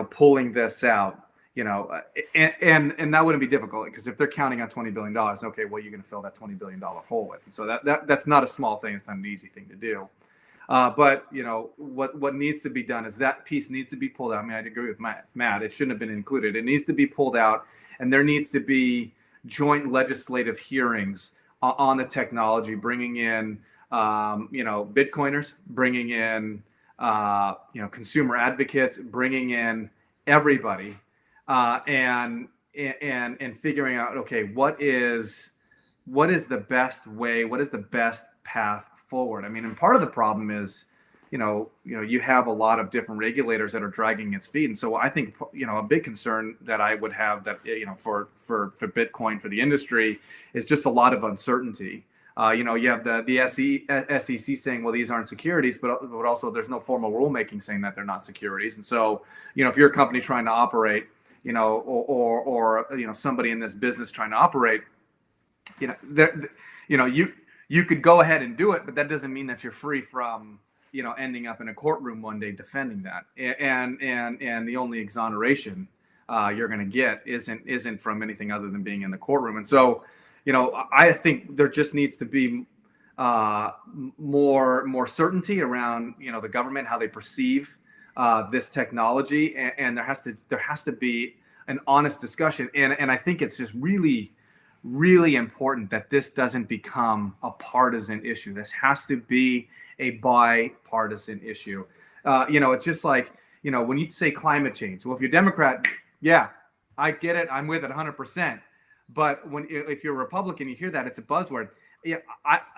pulling this out, and that wouldn't be difficult, because if they're counting on $20 billion, okay, well, you're going to fill that $20 billion hole with. And so that's not a small thing. It's not an easy thing to do. But what needs to be done is that piece needs to be pulled out. I mean, I'd agree with Matt. It shouldn't have been included. It needs to be pulled out, and there needs to be joint legislative hearings on the technology, bringing in Bitcoiners, bringing in consumer advocates, bringing in everybody, and figuring out, okay, what is the best way, what is the best path forward. I mean, and part of the problem is, you have a lot of different regulators that are dragging its feet. And so I think, a big concern that I would have that, for Bitcoin, for the industry, is just a lot of uncertainty. You have the SEC saying, well, these aren't securities, but also there's no formal rulemaking saying that they're not securities. And so, if you're a company trying to operate, or somebody in this business trying to operate, you could go ahead and do it, but that doesn't mean that you're free from, ending up in a courtroom one day defending that. And the only exoneration you're going to get isn't from anything other than being in the courtroom. And so, I think there just needs to be more certainty around, the government, how they perceive this technology, and there has to be an honest discussion. And I think it's just really, really important that this doesn't become a partisan issue. This has to be a bipartisan issue. It's just like, when you say climate change, well, if you're Democrat, yeah, I get it. I'm with it 100%. But if you're a Republican, you hear that, it's a buzzword. Yeah,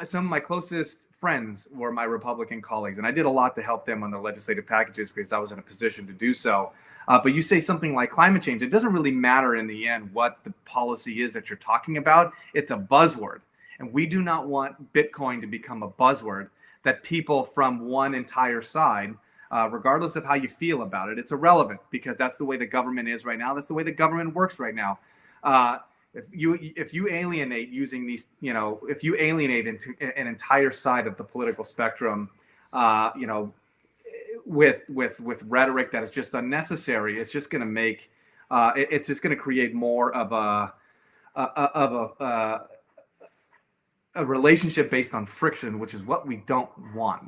some of my closest friends were my Republican colleagues, and I did a lot to help them on their legislative packages because I was in a position to do so. But you say something like climate change, it doesn't really matter in the end what the policy is that you're talking about. It's a buzzword. And we do not want Bitcoin to become a buzzword that people from one entire side, regardless of how you feel about it, it's irrelevant, because that's the way the government is right now. That's the way the government works right now. If you alienate using these, if you alienate into an entire side of the political spectrum, with rhetoric that is just unnecessary, it's just going to make, it's just going to create more of a relationship based on friction, which is what we don't want.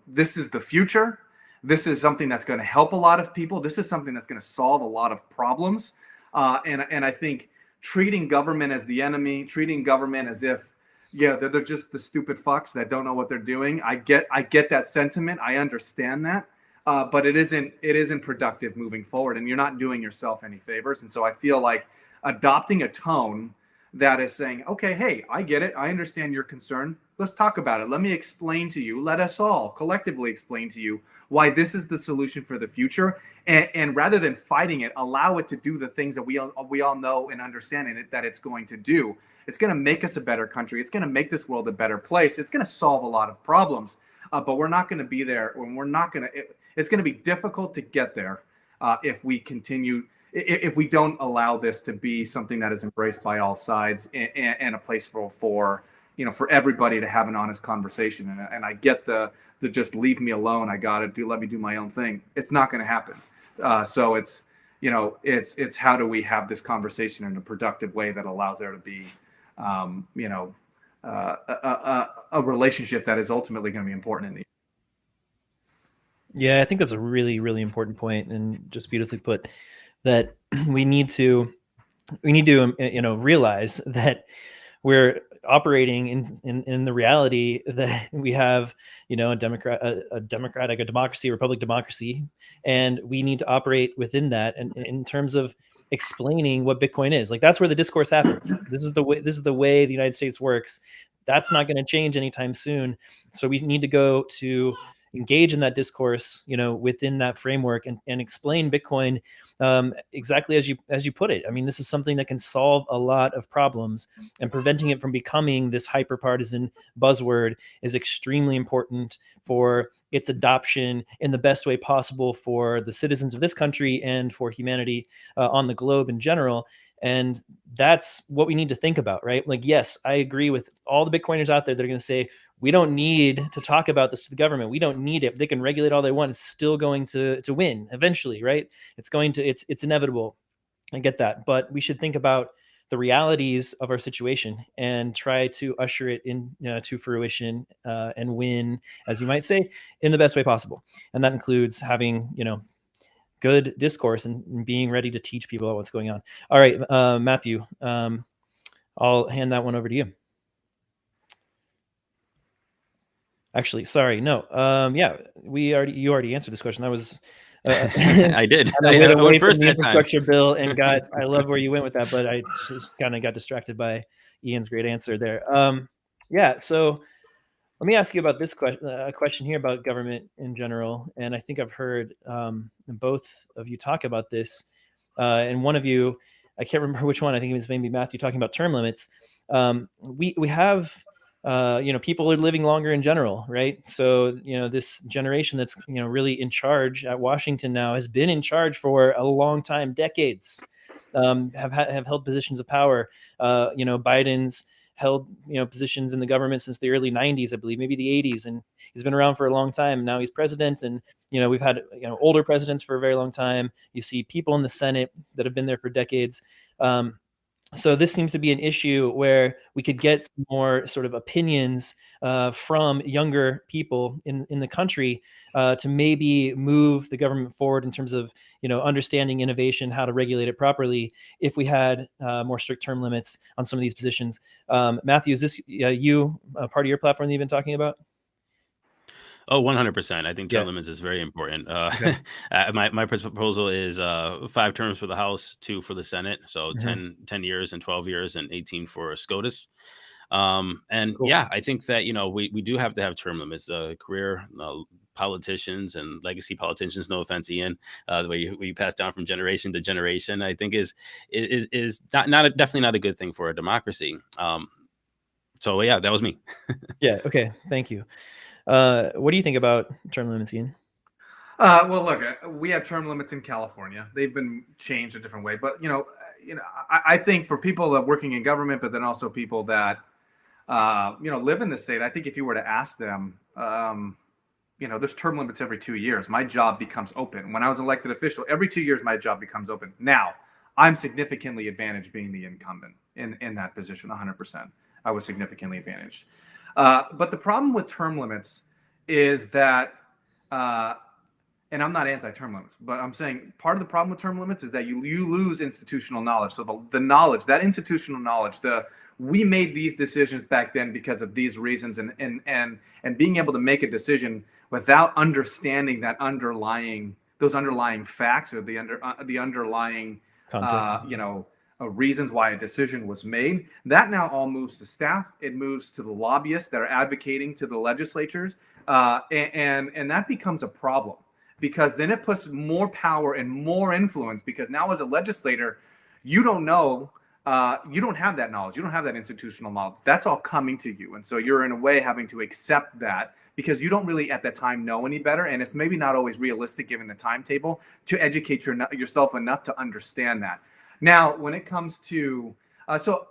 This is the future. This is something that's going to help a lot of people. This is something that's going to solve a lot of problems. And I think treating government as the enemy, treating government as if, they're just the stupid fucks that don't know what they're doing. I get that sentiment. I understand that. But it isn't productive moving forward, and you're not doing yourself any favors. And so I feel like adopting a tone that is saying, okay, hey, I get it. I understand your concern. Let's talk about it. Let me explain to you. Let us all collectively explain to you why this is the solution for the future. And rather than fighting it, allow it to do the things that we all know and understand in it that it's going to do. It's going to make us a better country. It's going to make this world a better place. It's going to solve a lot of problems. But we're not going to be there. It's going to be difficult to get there if we continue. If we don't allow this to be something that is embraced by all sides and a place for everybody to have an honest conversation. And I get the just leave me alone. Let me do my own thing. It's not going to happen. So it's how do we have this conversation in a productive way that allows there to be, a relationship that is ultimately going to be important in the. Yeah, I think that's a really, really important point, and just beautifully put, that we need to realize that we're operating in the reality that we have, a democracy, republic democracy, and we need to operate within that. And in terms of explaining what Bitcoin is, like, that's where the discourse happens. This is the way the United States works. That's not going to change anytime soon. So we need to go to engage in that discourse, within that framework, and explain Bitcoin exactly as you put it. I mean, this is something that can solve a lot of problems, and preventing it from becoming this hyper-partisan buzzword is extremely important for its adoption in the best way possible for the citizens of this country and for humanity on the globe in general. And that's what we need to think about, right? Like, yes, I agree with all the Bitcoiners out there that are going to say, we don't need to talk about this to the government. We don't need it. They can regulate all they want. It's still going to win eventually, right? It's inevitable. I get that. But we should think about the realities of our situation and try to usher it in to fruition and win, as you might say, in the best way possible. And that includes having, good discourse and being ready to teach people what's going on. All right, Matthew, I'll hand that one over to you. Actually, sorry, no. Yeah, you already answered this question. That was I did. I went away from first the that time. infrastructure bill and I love where you went with that, but I just kind of got distracted by Ian's great answer there. Yeah, so let me ask you about this question here about government in general. And I think I've heard both of you talk about this. And one of you, I can't remember which one, I think it was maybe Matthew, talking about term limits. We have, people are living longer in general, right? So, this generation that's, really in charge at Washington now has been in charge for a long time, decades, have held positions of power. Biden's held positions in the government since the early 90s, I believe, maybe the 80s, and he's been around for a long time. Now he's president, and we've had older presidents for a very long time. You see people in the Senate that have been there for decades. So this seems to be an issue where we could get more sort of opinions from younger people in the country to maybe move the government forward in terms of understanding innovation, how to regulate it properly. If we had more strict term limits on some of these positions, Matthew, is this part of your platform that you've been talking about? Oh, 100%. I think term limits is very important. Okay. My proposal is 5 terms for the House, 2 for the Senate. So 10 years and 12 years and 18 for SCOTUS. And Cool. yeah, I think that, we do have to have term limits. Career politicians and legacy politicians, no offense, Ian, the way you pass down from generation to generation, I think is definitely not a good thing for a democracy. So yeah, that was me. Yeah. Okay. Thank you. What do you think about term limits, Ian? Well, look, we have term limits in California. They've been changed a different way, but I think for people that working in government, but then also people that live in the state, I think if you were to ask them, there's term limits every 2 years. My job becomes open. When I was an elected official, every 2 years my job becomes open. Now, I'm significantly advantaged being the incumbent in that position. 100%, I was significantly advantaged. But the problem with term limits is that, and I'm not anti-term limits, but I'm saying part of the problem with term limits is that you lose institutional knowledge. So the knowledge, that institutional knowledge, we made these decisions back then because of these reasons, and being able to make a decision without understanding those underlying facts or the underlying context. Reasons why a decision was made, that now all moves to staff. It moves to the lobbyists that are advocating to the legislatures, and that becomes a problem, because then it puts more power and more influence, because now as a legislator, you don't know, you don't have that knowledge, you don't have that institutional knowledge. That's all coming to you, and so you're in a way having to accept that, because you don't really at that time know any better, and it's maybe not always realistic given the timetable to educate yourself enough to understand that. Now, when it comes to, so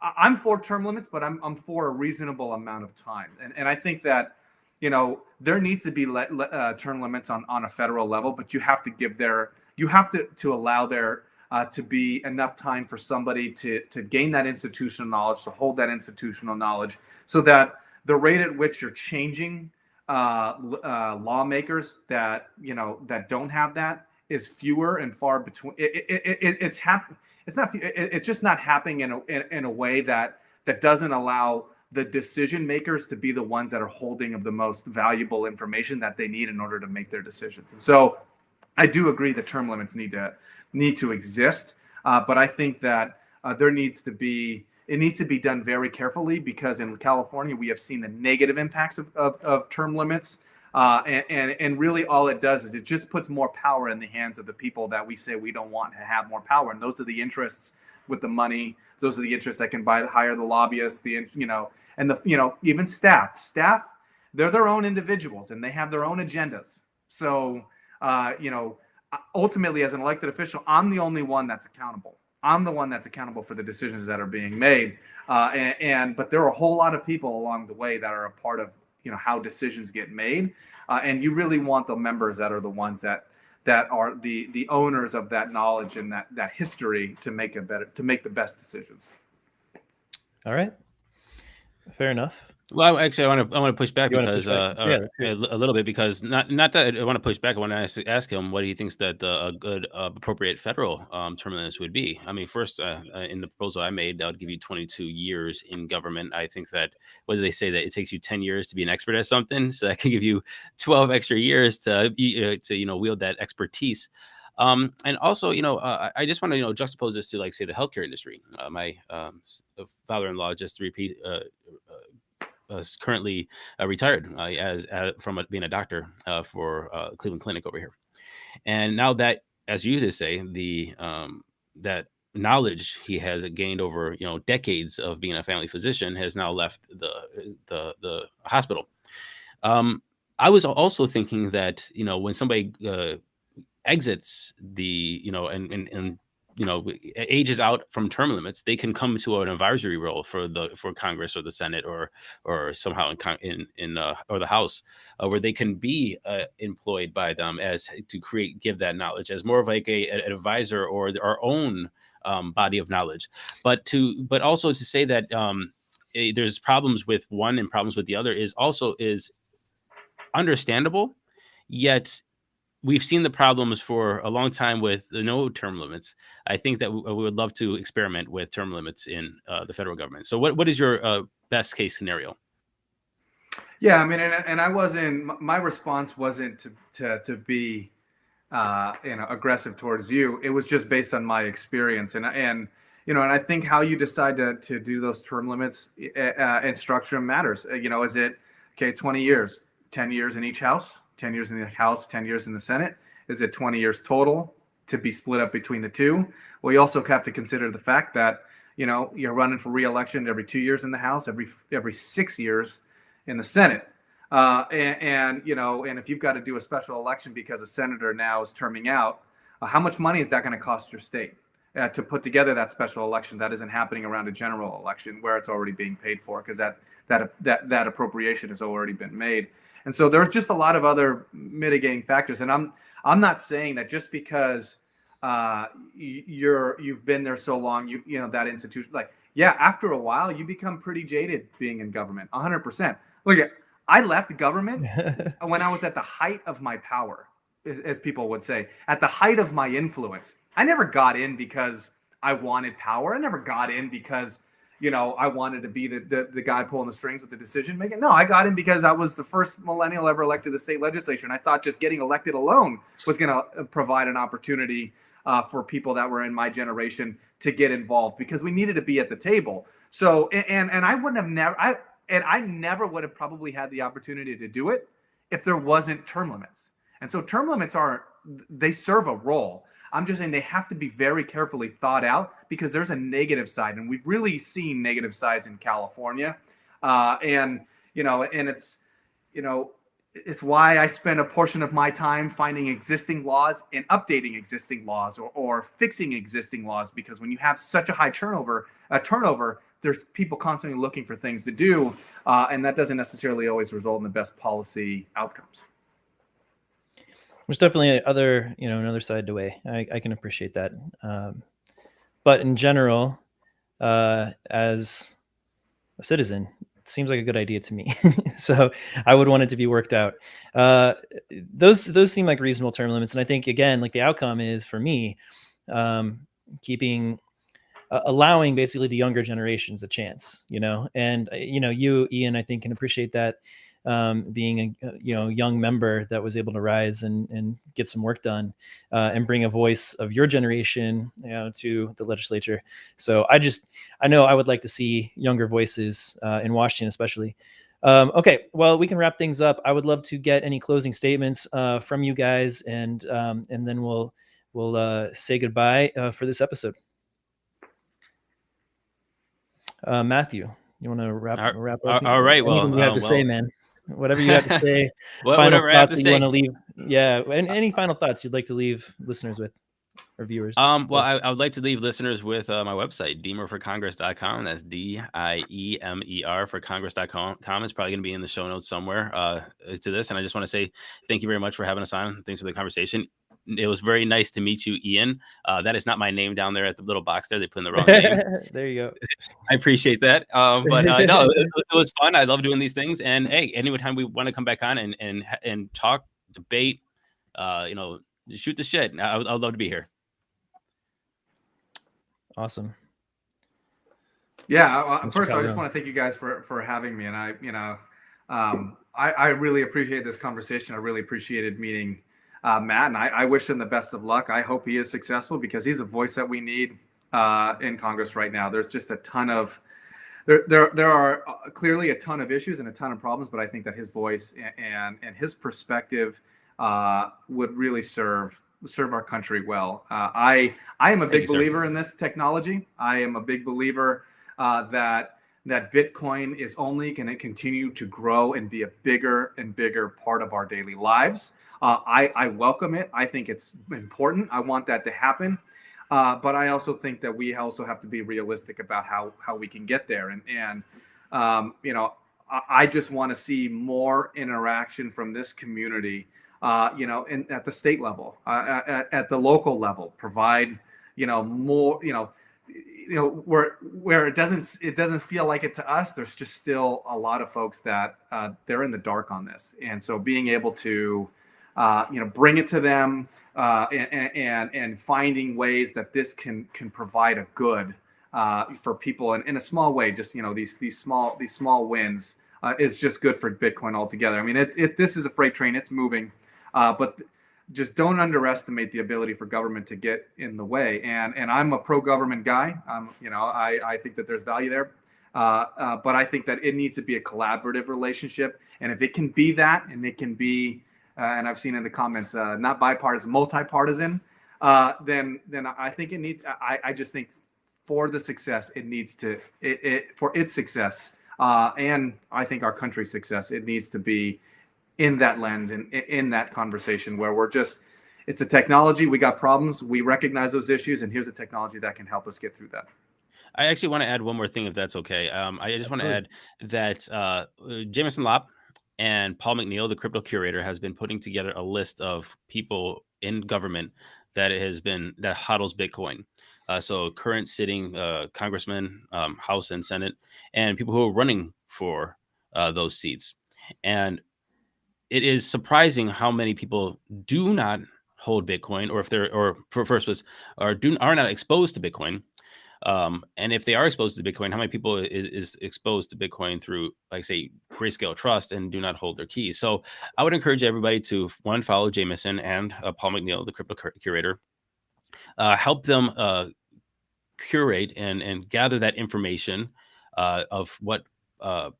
I'm for term limits, but I'm for a reasonable amount of time. And I think that, there needs to be term limits on a federal level, but you have to allow there to be enough time for somebody to gain that institutional knowledge, to hold that institutional knowledge, so that the rate at which you're changing lawmakers that don't have that is fewer and far between. It's just not happening in a way that doesn't allow the decision makers to be the ones that are holding of the most valuable information that they need in order to make their decisions. So I do agree that term limits need to exist, but I think that it needs to be done very carefully, because in California we have seen the negative impacts of term limits. And really all it does is it just puts more power in the hands of the people that we say we don't want to have more power. And those are the interests with the money. Those are the interests that can hire the lobbyists, even staff, they're their own individuals and they have their own agendas. So, ultimately as an elected official, I'm the only one that's accountable. I'm the one that's accountable for the decisions that are being made. But there are a whole lot of people along the way that are a part of how decisions get made, and you really want the members that are the ones that that are the owners of that knowledge and that history to make the best decisions. All right, fair enough. Well, actually, I want to push back You wanna because push back? Yeah, let's hear a it. little bit, because not that I want to push back. I want to ask him what he thinks that a good appropriate federal term limits would be. I mean, first, in the proposal I made, that would give you 22 years in government. I think that, whether they say that it takes you 10 years to be an expert at something, so that can give you 12 extra years to wield that expertise. And also, I just want to juxtapose this to, like, say, the healthcare industry. My father-in-law, just to repeat. Is currently retired as from being a doctor for Cleveland Clinic over here. And now that, as you just say, the that knowledge he has gained over decades of being a family physician has now left the hospital. I was also thinking that when somebody exits the and ages out from term limits, they can come to an advisory role for Congress or the Senate or somehow in or the House, where they can be employed by them as to give that knowledge as more of like an advisor or our own body of knowledge. But also to say that there's problems with one and problems with the other is understandable. Yet we've seen the problems for a long time with the no term limits. I think that we would love to experiment with term limits in the federal government. So what is your best case scenario? Yeah, I mean, and I wasn't, my response wasn't to be aggressive towards you. It was just based on my experience, and I think how you decide to do those term limits and structure them matters. Is it 20 years, 10 years in each house, 10 years in the House, 10 years in the Senate? Is it 20 years total to be split up between the two? Well, you also have to consider the fact that, you're running for re-election every 2 years in the House, every 6 years in the Senate. And if you've got to do a special election because a senator now is terming out, how much money is that going to cost your state to put together that special election that isn't happening around a general election where it's already being paid for, because that appropriation has already been made? And so there's just a lot of other mitigating factors. And I'm not saying that just because you've been there so long, that institution, after a while you become pretty jaded being in government. 100%. Look, I left government when I was at the height of my power, as people would say, at the height of my influence. I never got in because I wanted power. I never got in because I wanted to be the guy pulling the strings with the decision making. No, I got in because I was the first millennial ever elected to the state legislature. And I thought just getting elected alone was going to provide an opportunity for people that were in my generation to get involved, because we needed to be at the table. So, and I never would have probably had the opportunity to do it if there wasn't term limits. And so term limits they serve a role. I'm just saying they have to be very carefully thought out, because there's a negative side, and we've really seen negative sides in California. And it's why I spend a portion of my time finding existing laws and updating existing laws or fixing existing laws, because when you have such a high turnover, there's people constantly looking for things to do, and that doesn't necessarily always result in the best policy outcomes. There's definitely another side to weigh. I can appreciate that. But in general, as a citizen, it seems like a good idea to me. So I would want it to be worked out. Those seem like reasonable term limits. And I think, again, like the outcome is, for me, allowing basically the younger generations a chance, and, you, Ian, I think can appreciate that. Being a young member that was able to rise and get some work done, and bring a voice of your generation to the legislature. So I know I would like to see younger voices in Washington, especially. Okay, well, we can wrap things up. I would love to get any closing statements from you guys, and then we'll say goodbye for this episode. Matthew, you want to wrap up? All right. Well, anything you have to say, man. Whatever you have to say. Whatever I have to say. You want to leave. Yeah. And any final thoughts you'd like to leave listeners with, or viewers? Well, I would like to leave listeners with my website, diemerforcongress.com. That's DIEMER for congress.com. It's probably going to be in the show notes somewhere to this. And I just want to say thank you very much for having us on. Thanks for the conversation. it was very nice to meet you, Ian. That is not my name down there at the little box there. They put in the wrong name. There you go. I appreciate that. But no, it was fun. I love doing these things. And hey, anytime we want to come back on and talk, debate, shoot the shit, I'd love to be here. Awesome. Yeah. First, I just want to thank you guys for having me. And I really appreciate this conversation. I really appreciated meeting Matt, and I wish him the best of luck. I hope he is successful because he's a voice that we need in Congress right now. There's just a ton of there are clearly a ton of issues and a ton of problems, but I think that his voice and his perspective would really serve our country well. I am a big believer in this technology. I am a big believer that Bitcoin is only going to continue to grow and be a bigger and bigger part of our daily lives. I welcome it. I think it's important. I want that to happen. But I also think that we also have to be realistic about how we can get there. And I just want to see more interaction from this community, at the state level, at the local level, provide, more, where it doesn't feel like it to us. There's just still a lot of folks that they're in the dark on this. And so being able to, bring it to them and finding ways that this can provide a good for people in a small way, just, these small wins is just good for Bitcoin altogether. I mean, this is a freight train, it's moving, but just don't underestimate the ability for government to get in the way. And I'm a pro-government guy. I think that there's value there. But I think that it needs to be a collaborative relationship. And if it can be that, and it can be, and I've seen in the comments, not bipartisan, multi-partisan, then I think it needs, I just think for the success, it needs to, for its success, and I think our country's success, it needs to be in that lens and in that conversation where it's a technology, we got problems, we recognize those issues, and here's a technology that can help us get through that. I actually want to add one more thing, if that's okay. I just want to add that Jameson Lopp and Paul McNeil, the crypto curator, has been putting together a list of people in government that hodls Bitcoin. So current sitting congressmen, House and Senate, and people who are running for those seats. And it is surprising how many people do not hold Bitcoin, or if they're, or for first was, are not exposed to Bitcoin. And if they are exposed to Bitcoin, how many people is exposed to Bitcoin through, like, say, Grayscale Trust and do not hold their keys? So I would encourage everybody to, one, follow Jameson and Paul McNeil, the crypto curator, help them curate and gather that information of what a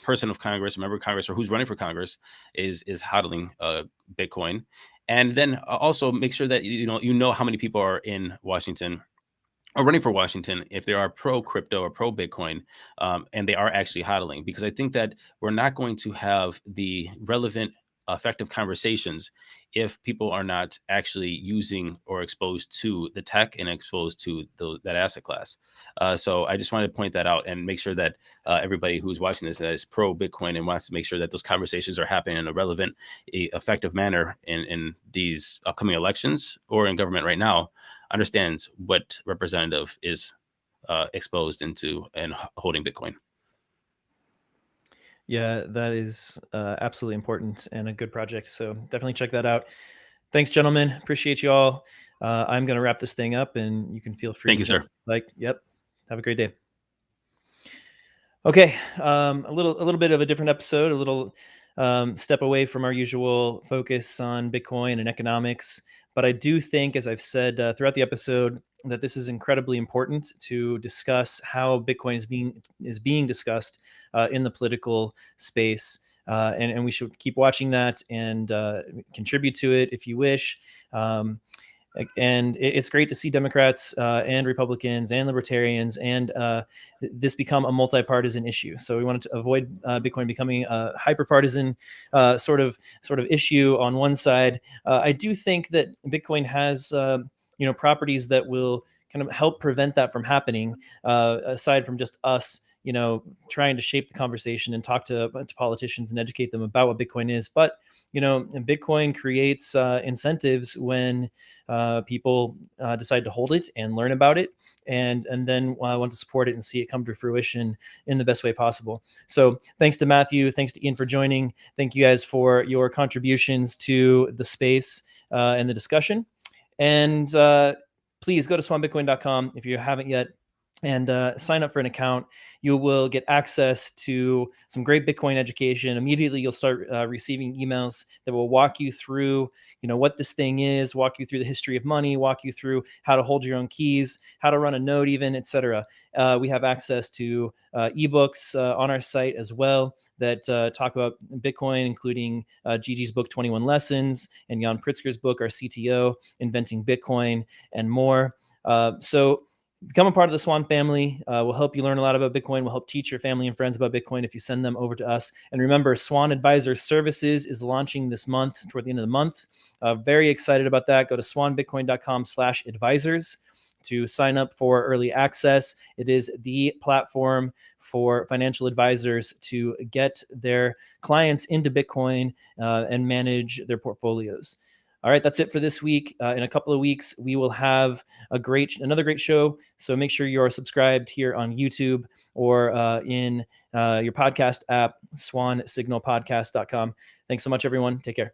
person of Congress, a member of Congress, or who's running for Congress is hodling Bitcoin. And then also make sure that you know how many people are in Washington or running for Washington, if they are pro crypto or pro Bitcoin, and they are actually hodling, because I think that we're not going to have the relevant, effective conversations if people are not actually using or exposed to the tech and exposed to that asset class. So I just wanted to point that out and make sure that everybody who's watching this is pro Bitcoin and wants to make sure that those conversations are happening in a relevant, effective manner in these upcoming elections or in government right now, understands what representative is exposed into and holding Bitcoin. Yeah, that is absolutely important and a good project. So definitely check that out. Thanks, gentlemen. Appreciate you all. I'm going to wrap this thing up, and you can feel free. Thank you, sir. Yep. Have a great day. Okay. A little bit of a different episode, a little step away from our usual focus on Bitcoin and economics. But I do think, as I've said throughout the episode, that this is incredibly important to discuss how Bitcoin is being discussed in the political space, and we should keep watching that and contribute to it if you wish. And it's great to see Democrats and Republicans and Libertarians and this become a multi-partisan issue. So we wanted to avoid Bitcoin becoming a hyper-partisan sort of issue on one side. I do think that Bitcoin has properties that will kind of help prevent that from happening, aside from just us trying to shape the conversation and talk to politicians and educate them about what Bitcoin is. But Bitcoin creates incentives when people decide to hold it and learn about it, and then want to support it and see it come to fruition in the best way possible. So thanks to Matthew, thanks to Ian for joining. Thank you guys for your contributions to the space and the discussion. And please go to swanbitcoin.com if you haven't yet, and sign up for an account. You will get access to some great Bitcoin education. Immediately, you'll start receiving emails that will walk you through, what this thing is, walk you through the history of money, walk you through how to hold your own keys, how to run a node even, etc. We have access to ebooks on our site as well that talk about Bitcoin, including Gigi's book, 21 Lessons, and Jan Pritzker's book, our CTO, Inventing Bitcoin, and more. So become a part of the Swan family. We'll help you learn a lot about Bitcoin. We'll help teach your family and friends about Bitcoin if you send them over to us. And remember, Swan Advisor Services is launching this month, toward the end of the month. Very excited about that. Go to swanbitcoin.com/advisors to sign up for early access. It is the platform for financial advisors to get their clients into Bitcoin and manage their portfolios. All right, that's it for this week. In a couple of weeks, we will have another great show. So make sure you're subscribed here on YouTube or in your podcast app, swansignalpodcast.com. Thanks so much, everyone. Take care.